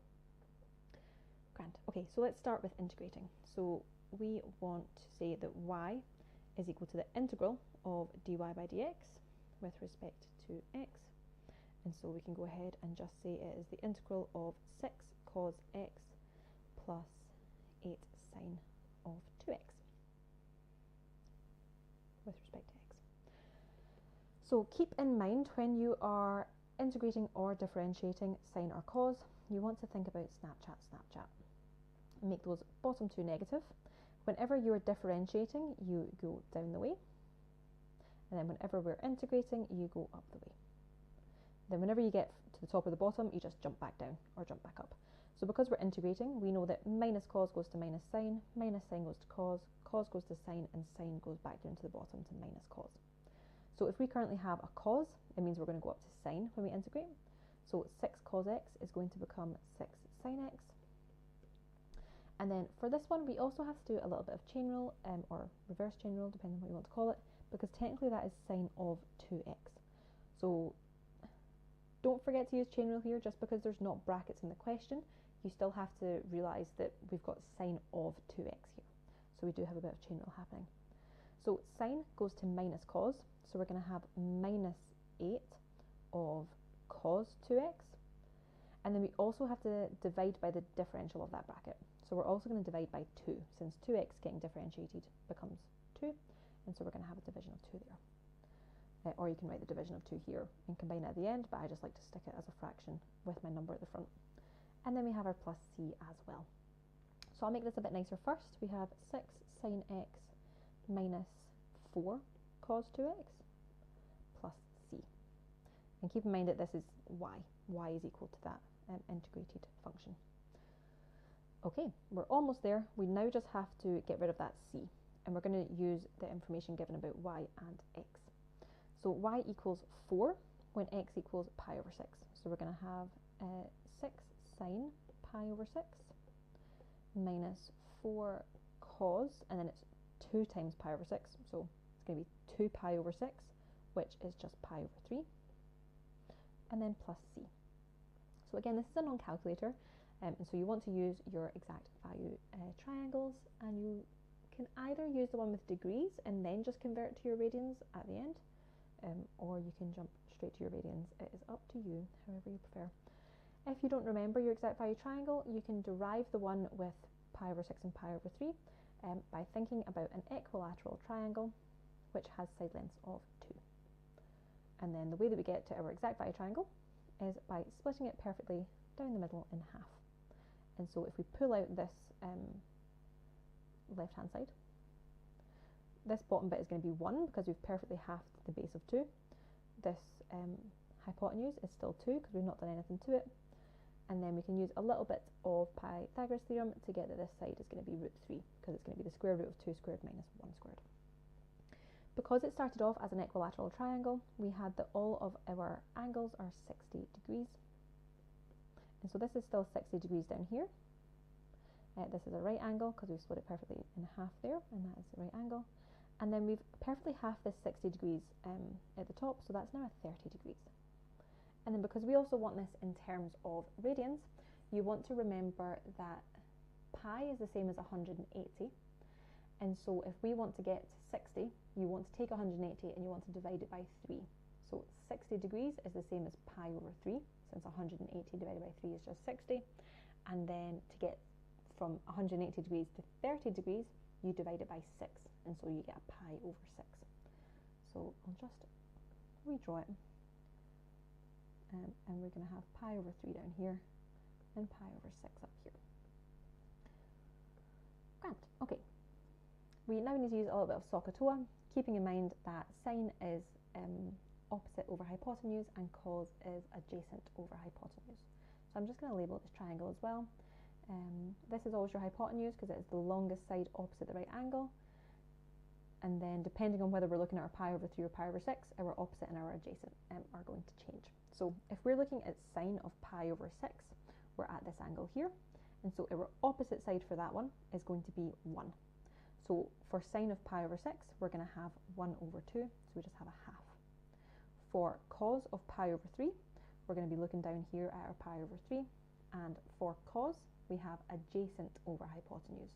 Grand. Okay, so let's start with integrating. So we want to say that y is equal to the integral of dy by dx with respect to x. And so we can go ahead and just say it is the integral of 6 cos x plus 8 sin of 2x with respect to x. So keep in mind when you are integrating or differentiating sine or cos, you want to think about Snapchat. Make those bottom two negative. Whenever you're differentiating, you go down the way. And then whenever we're integrating, you go up the way. Then whenever you get to the top or the bottom, you just jump back down or jump back up. So because we're integrating, we know that minus cos goes to minus sine goes to cos, cos goes to sine, and sine goes back down to the bottom to minus cos. So if we currently have a cos, it means we're going to go up to sine when we integrate. So 6 cos x is going to become 6 sine x. And then for this one, we also have to do a little bit of chain rule, or reverse chain rule, depending on what you want to call it, because technically that is sine of 2x. So don't forget to use chain rule here. Just because there's not brackets in the question, you still have to realise that we've got sine of 2x here. So we do have a bit of chain rule happening. So sine goes to minus cos, so we're going to have minus 8 of cos 2x. And then we also have to divide by the differential of that bracket. So we're also going to divide by 2, since 2x getting differentiated becomes 2. And so we're going to have a division of 2 there. Or you can write the division of 2 here and combine it at the end, but I just like to stick it as a fraction with my number at the front. And then we have our plus c as well. So I'll make this a bit nicer first. We have 6 sine x minus 4 cos 2x plus c. And keep in mind that this is y. Y is equal to that integrated function. Okay, we're almost there. We now just have to get rid of that c. And we're going to use the information given about y and x. So y equals 4 when x equals pi over 6. So we're going to have 6 sine pi over 6 minus 4 cos, and then it's 2 times pi over 6. So it's going to be 2 pi over 6, which is just pi over 3. And then plus c. So again, this is a non-calculator, and so you want to use your exact value triangles, and you can either use the one with degrees and then just convert to your radians at the end, or you can jump straight to your radians. It is up to you, however you prefer. If you don't remember your exact value triangle, you can derive the one with pi over 6 and pi over 3 by thinking about an equilateral triangle which has side lengths of 2. And then the way that we get to our exact value triangle is by splitting it perfectly down the middle in half. And so if we pull out this left hand side, this bottom bit is going to be 1 because we've perfectly halved the base of 2. This hypotenuse is still 2 because we've not done anything to it. And then we can use a little bit of Pythagoras theorem to get that this side is going to be root 3 because it's going to be the square root of 2 squared minus 1 squared. Because it started off as an equilateral triangle, we had that all of our angles are 60 degrees. And so this is still 60 degrees down here. This is a right angle because we've split it perfectly in half there, and that is the right angle. And then we've perfectly halved this 60 degrees at the top, so that's now a 30 degrees. And then because we also want this in terms of radians, you want to remember that pi is the same as 180. And so if we want to get to 60, you want to take 180 and you want to divide it by 3. So 60 degrees is the same as pi over 3, since 180 divided by 3 is just 60. And then to get from 180 degrees to 30 degrees, you divide it by 6, and so you get a pi over 6. So I'll just redraw it. And we're going to have pi over 3 down here, and pi over 6 up here. Grand. Okay. We now need to use a little bit of SQA, keeping in mind that sine is opposite over hypotenuse and cos is adjacent over hypotenuse. So I'm just going to label this triangle as well. This is always your hypotenuse because it is the longest side opposite the right angle. And then depending on whether we're looking at our pi over 3 or pi over 6, our opposite and our adjacent are going to change. So if we're looking at sine of pi over 6, we're at this angle here. And so our opposite side for that one is going to be 1. So for sine of pi over 6, we're going to have 1 over 2, so we just have a half. For cos of pi over 3, we're going to be looking down here at our pi over 3. And for cos, we have adjacent over hypotenuse.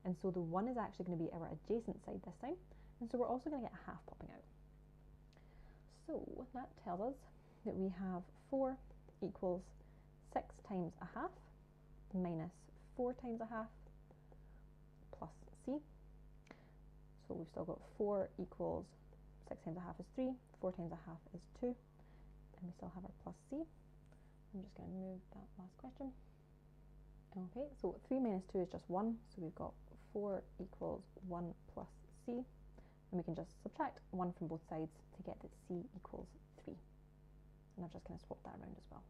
And so the 1 is actually going to be our adjacent side this time. And so we're also going to get a half popping out. So that tells us that we have 4 equals 6 times a half minus 4 times a half plus c. So we've still got 4 equals 6 times a half is 3, 4 times a half is 2, and we still have our plus c. I'm just going to move that last question. Okay, so 3 minus 2 is just 1, so we've got 4 equals 1 plus c, and we can just subtract 1 from both sides to get that c equals 3. And I've just kind of swapped that around as well.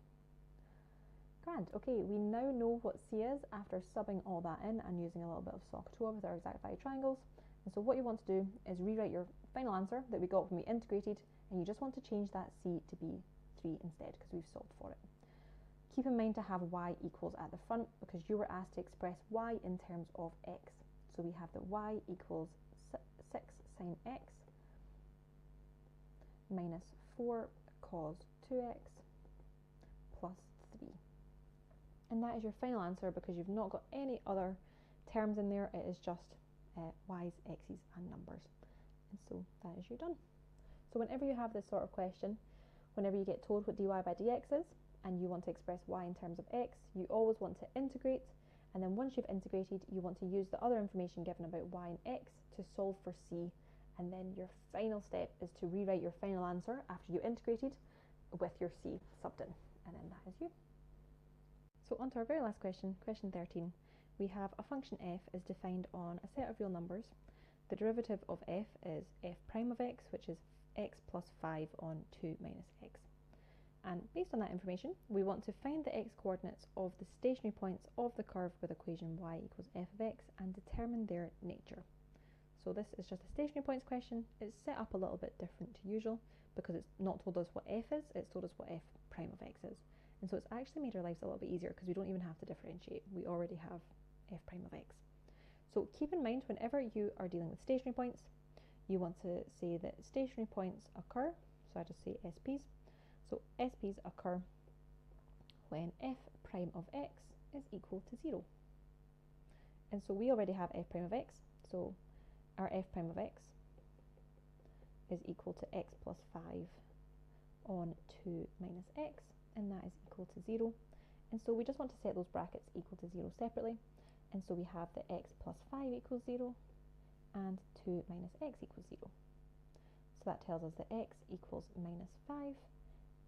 Grand. Okay, we now know what c is after subbing all that in and using a little bit of SQA with our exact value triangles. And so what you want to do is rewrite your final answer that we got when we integrated, and you just want to change that c to be 3 instead because we've solved for it. Keep in mind to have y equals at the front because you were asked to express y in terms of x. So we have that y equals 6 sine x minus 4 cos 2x plus 3. And that is your final answer because you've not got any other terms in there. It is just y's, x's and numbers. And so that is you done. So whenever you have this sort of question, whenever you get told what dy by dx is, and you want to express y in terms of x, you always want to integrate, and then once you've integrated, you want to use the other information given about y and x to solve for c, and then your final step is to rewrite your final answer after you integrated with your c subbed in, and then that is you. So on to our very last question, question 13. We have a function f is defined on a set of real numbers. The derivative of f is f prime of x, which is x plus 5 on 2 minus x. And based on that information, we want to find the x-coordinates of the stationary points of the curve with equation y equals f of x and determine their nature. So this is just a stationary points question. It's set up a little bit different to usual because it's not told us what f is, it's told us what f prime of x is. And so it's actually made our lives a little bit easier because we don't even have to differentiate. We already have f prime of x. So keep in mind whenever you are dealing with stationary points, you want to say that stationary points occur, so I just say SPs. So SPs occur when f prime of x is equal to 0. And so we already have f prime of x, so our f prime of x is equal to x plus 5 on 2 minus x, and that is equal to 0. And so we just want to set those brackets equal to 0 separately. And so we have that x plus 5 equals 0 and 2 minus x equals 0. So that tells us that x equals minus 5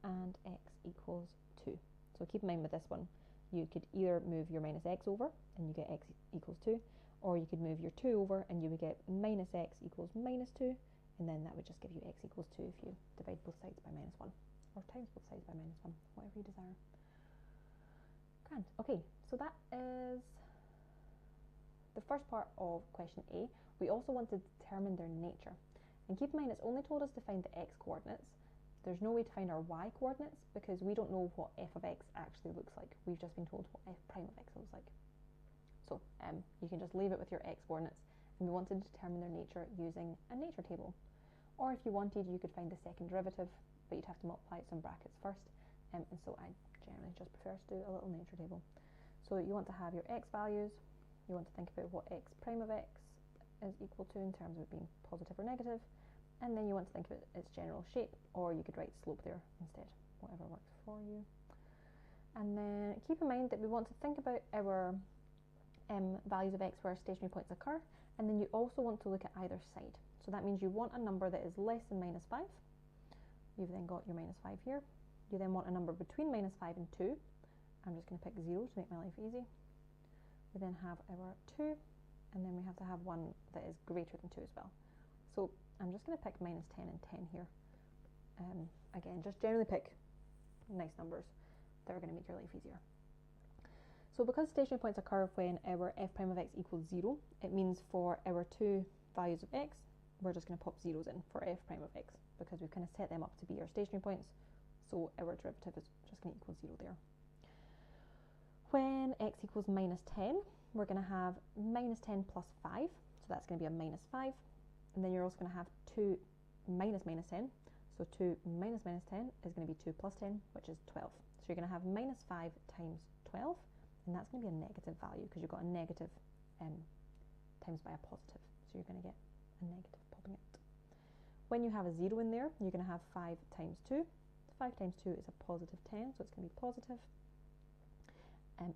and x equals 2. So keep in mind with this one, you could either move your minus x over and you get x equals 2, or you could move your 2 over and you would get minus x equals minus 2, and then that would just give you x equals 2 if you divide both sides by minus 1, or times both sides by minus 1, whatever you desire. Grand. Okay, so that is the first part of question A. We also want to determine their nature. And keep in mind, it's only told us to find the x coordinates. There's no way to find our y coordinates because we don't know what f of x actually looks like. We've just been told what f prime of x looks like. So you can just leave it with your x coordinates, and we want to determine their nature using a nature table. Or if you wanted, you could find the second derivative, but you'd have to multiply it some brackets first. And so I generally just prefer to do a little nature table. So you want to have your x values. You want to think about what x prime of x is equal to in terms of it being positive or negative. and then you want to think of its general shape, or you could write slope there instead, whatever works for you. And then keep in mind that we want to think about our values of x where stationary points occur, and then you also want to look at either side. So that means you want a number that is less than -5. You've then got your -5 here. You then want a number between -5 and 2. I'm just going to pick 0 to make my life easy. We then have our 2, and then we have to have one that is greater than 2 as well. So I'm just going to pick -10 and 10 here. Again, just generally pick nice numbers that are going to make your life easier. So because stationary points occur when our f prime of x equals 0, it means for our two values of x, we're just going to pop zeros in for f prime of x, because we've kind of set them up to be our stationary points, so our derivative is just going to equal 0 there. When x equals -10, we're going to have -10 plus 5, so that's going to be a -5, and then you're also going to have 2 minus -10, so 2 minus -10 is going to be 2 plus 10, which is 12. So you're going to have -5 times 12, and that's going to be a negative value, because you've got a negative times by a positive, so you're going to get a negative popping out. When you have a 0 in there, you're going to have 5 times 2. 5 times 2 is a positive 10, so it's going to be positive.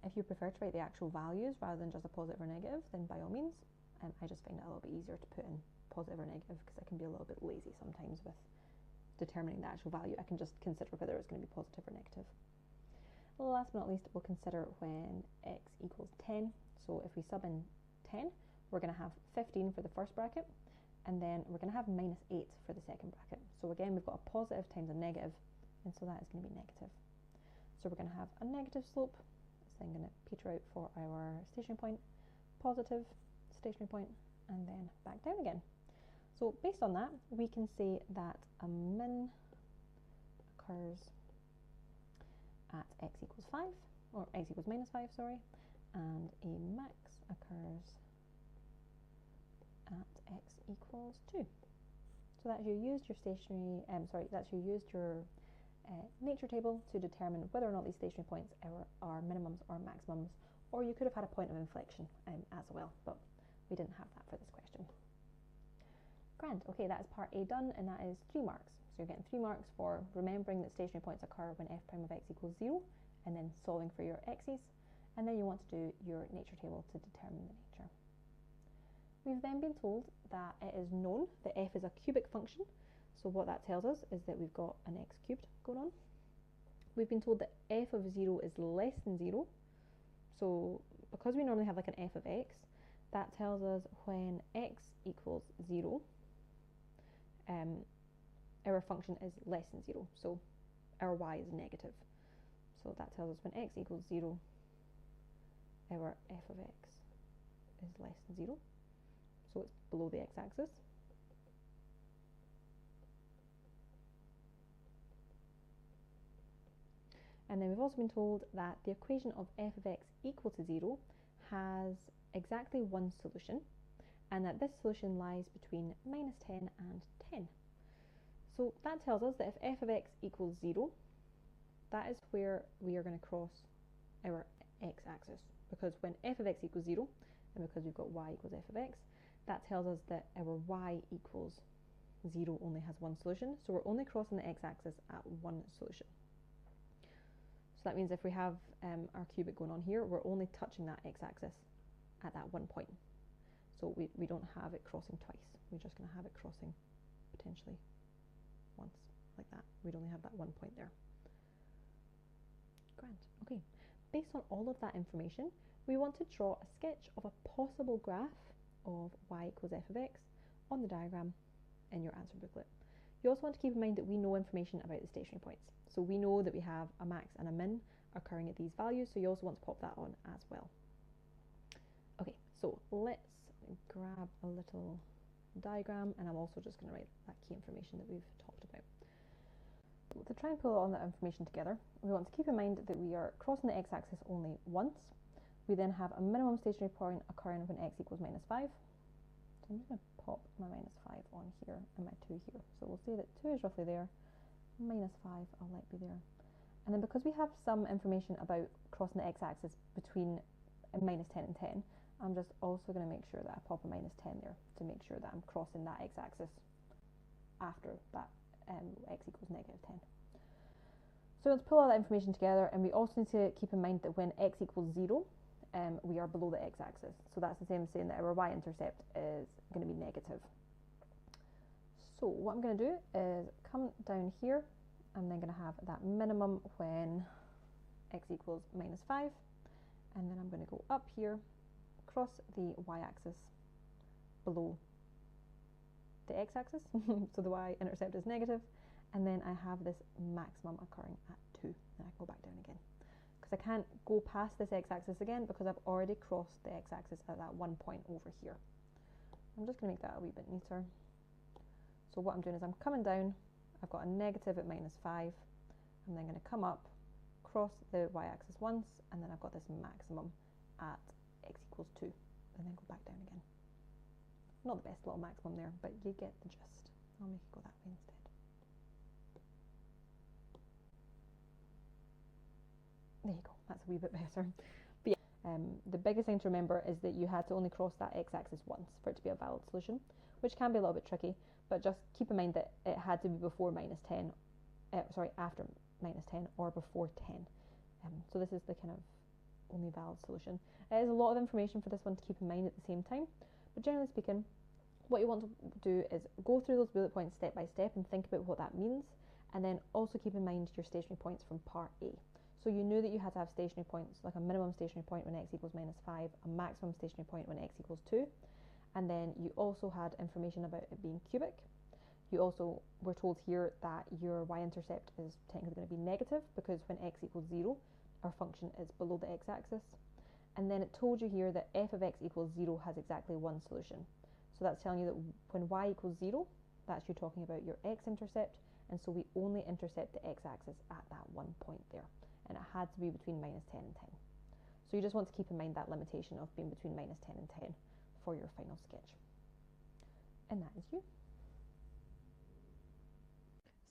If you prefer to write the actual values rather than just a positive or negative, then by all means. I just find it a little bit easier to put in positive or negative, because I can be a little bit lazy sometimes with determining the actual value. I can just consider whether it's going to be positive or negative. Last but not least, we'll consider when x equals 10. So if we sub in 10, we're going to have 15 for the first bracket, and then we're going to have -8 for the second bracket. So again, we've got a positive times a negative, and so that is going to be negative. So we're going to have a negative slope. It's then going to peter out for our stationary point, positive stationary point, and then back down again. So based on that, we can say that a min occurs at x equals 5, or x equals -5, sorry, and a max occurs at x equals 2. So that's you used your stationary, that's you used your nature table to determine whether or not these stationary points are minimums or maximums, or you could have had a point of inflection as well, but we didn't have that for this question. Grand. Okay, that is part A done, and that is 3 marks. So you're getting 3 marks for remembering that stationary points occur when f prime of x equals 0, and then solving for your x's, and then you want to do your nature table to determine the nature. We've then been told that it is known that f is a cubic function. So what that tells us is that we've got an x cubed going on. We've been told that f of 0 is less than 0. So because we normally have like an f of x, that tells us when x equals 0, our function is less than 0. So our y is negative. So that tells us when x equals 0, our f of x is less than 0. So it's below the x-axis. And then we've also been told that the equation of f of x equal to 0 has exactly one solution, and that this solution lies between -10 and 10. So that tells us that if f of x equals 0, that is where we are going to cross our x-axis, because when f of x equals 0, and because we've got y equals f of x, that tells us that our y equals 0 only has one solution, so we're only crossing the x-axis at one solution. So that means if we have our cubic going on here, we're only touching that x-axis at that one point. So we don't have it crossing twice. We're just going to have it crossing potentially once, like that. We'd only have that one point there. Grand. Okay. Based on all of that information, we want to draw a sketch of a possible graph of y equals f of x on the diagram in your answer booklet. You also want to keep in mind that we know information about the stationary points. So we know that we have a max and a min occurring at these values, so you also want to pop that on as well. Okay, so let's grab a little diagram, and I'm also just going to write that key information that we've talked about. So to try and pull all that information together, we want to keep in mind that we are crossing the x-axis only once. We then have a minimum stationary point occurring when x equals -5. So I'm just going to pop my -5 on here and my 2 here. So we'll say that 2 is roughly there, -5 I'll let be there. And then because we have some information about crossing the x-axis between -10 and 10, I'm just also going to make sure that I pop a -10 there to make sure that I'm crossing that x-axis after that x equals negative 10. So let's pull all that information together, and we also need to keep in mind that when x equals 0, we are below the x-axis. So that's the same as saying that our y-intercept is going to be negative. So what I'm going to do is come down here. I'm then going to have that minimum when x equals minus 5, and then I'm going to go up here, across the y-axis, below the x-axis, so the y-intercept is negative, and then I have this maximum occurring at 2, and I can go back down again. Because I can't go past this x-axis again because I've already crossed the x-axis at that one point over here. I'm just going to make that a wee bit neater. So what I'm doing is I'm coming down, I've got a negative at minus 5, I'm then going to come up, cross the y-axis once, and then I've got this maximum at x equals 2, and then go back down again. Not the best little maximum there, but you get the gist. I'll make it go that way instead. There you go, that's a wee bit better. But yeah, the biggest thing to remember is that you had to only cross that x-axis once for it to be a valid solution, which can be a little bit tricky, but just keep in mind that it had to be before minus 10, after minus 10 or before 10. So this is the kind of only valid solution. It is a lot of information for this one to keep in mind at the same time, but generally speaking, what you want to do is go through those bullet points step by step and think about what that means, and then also keep in mind your stationary points from part A. So you knew that you had to have stationary points, like a minimum stationary point when x equals minus 5, a maximum stationary point when x equals 2, and then you also had information about it being cubic. You also were told here that your y-intercept is technically going to be negative because when x equals 0, our function is below the x-axis. And then it told you here that f of x equals 0 has exactly one solution. So that's telling you that when y equals 0, that's you talking about your x-intercept, and so we only intercept the x-axis at that one point there. And it had to be between minus 10 and 10. So you just want to keep in mind that limitation of being between minus 10 and 10 for your final sketch. And that is you.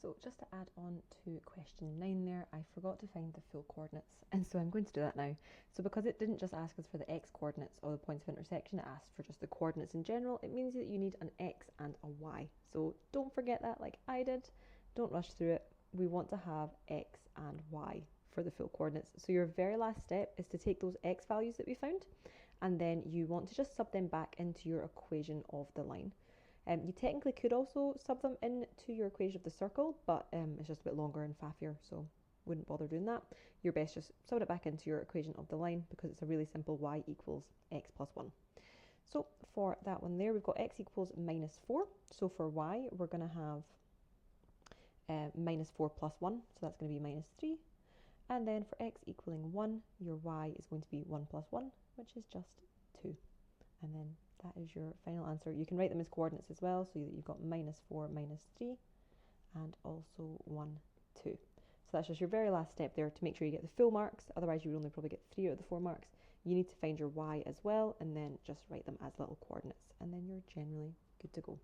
So just to add on to question 9 there, I forgot to find the full coordinates, and so I'm going to do that now. So because it didn't just ask us for the x coordinates or the points of intersection, it asked for just the coordinates in general. It means that you need an x and a y. So don't forget that like I did. Don't rush through it. We want to have x and y for the full coordinates. So your very last step is to take those x values that we found, and then you want to just sub them back into your equation of the line. You technically could also sub them into your equation of the circle, but it's just a bit longer and faffier, so wouldn't bother doing that. You're best just sub it back into your equation of the line because it's a really simple y equals x plus 1. So for that one there, we've got x equals minus 4. So for y, we're going to have minus 4 plus 1, so that's going to be minus 3. And then for x equaling 1, your y is going to be 1 plus 1, which is just 2. And then that is your final answer. You can write them as coordinates as well, so that you've got minus 4, minus 3, and also 1, 2. So that's just your very last step there to make sure you get the full marks. Otherwise, you would only probably get 3 out of the 4 marks. You need to find your y as well, and then just write them as little coordinates, and then you're generally good to go.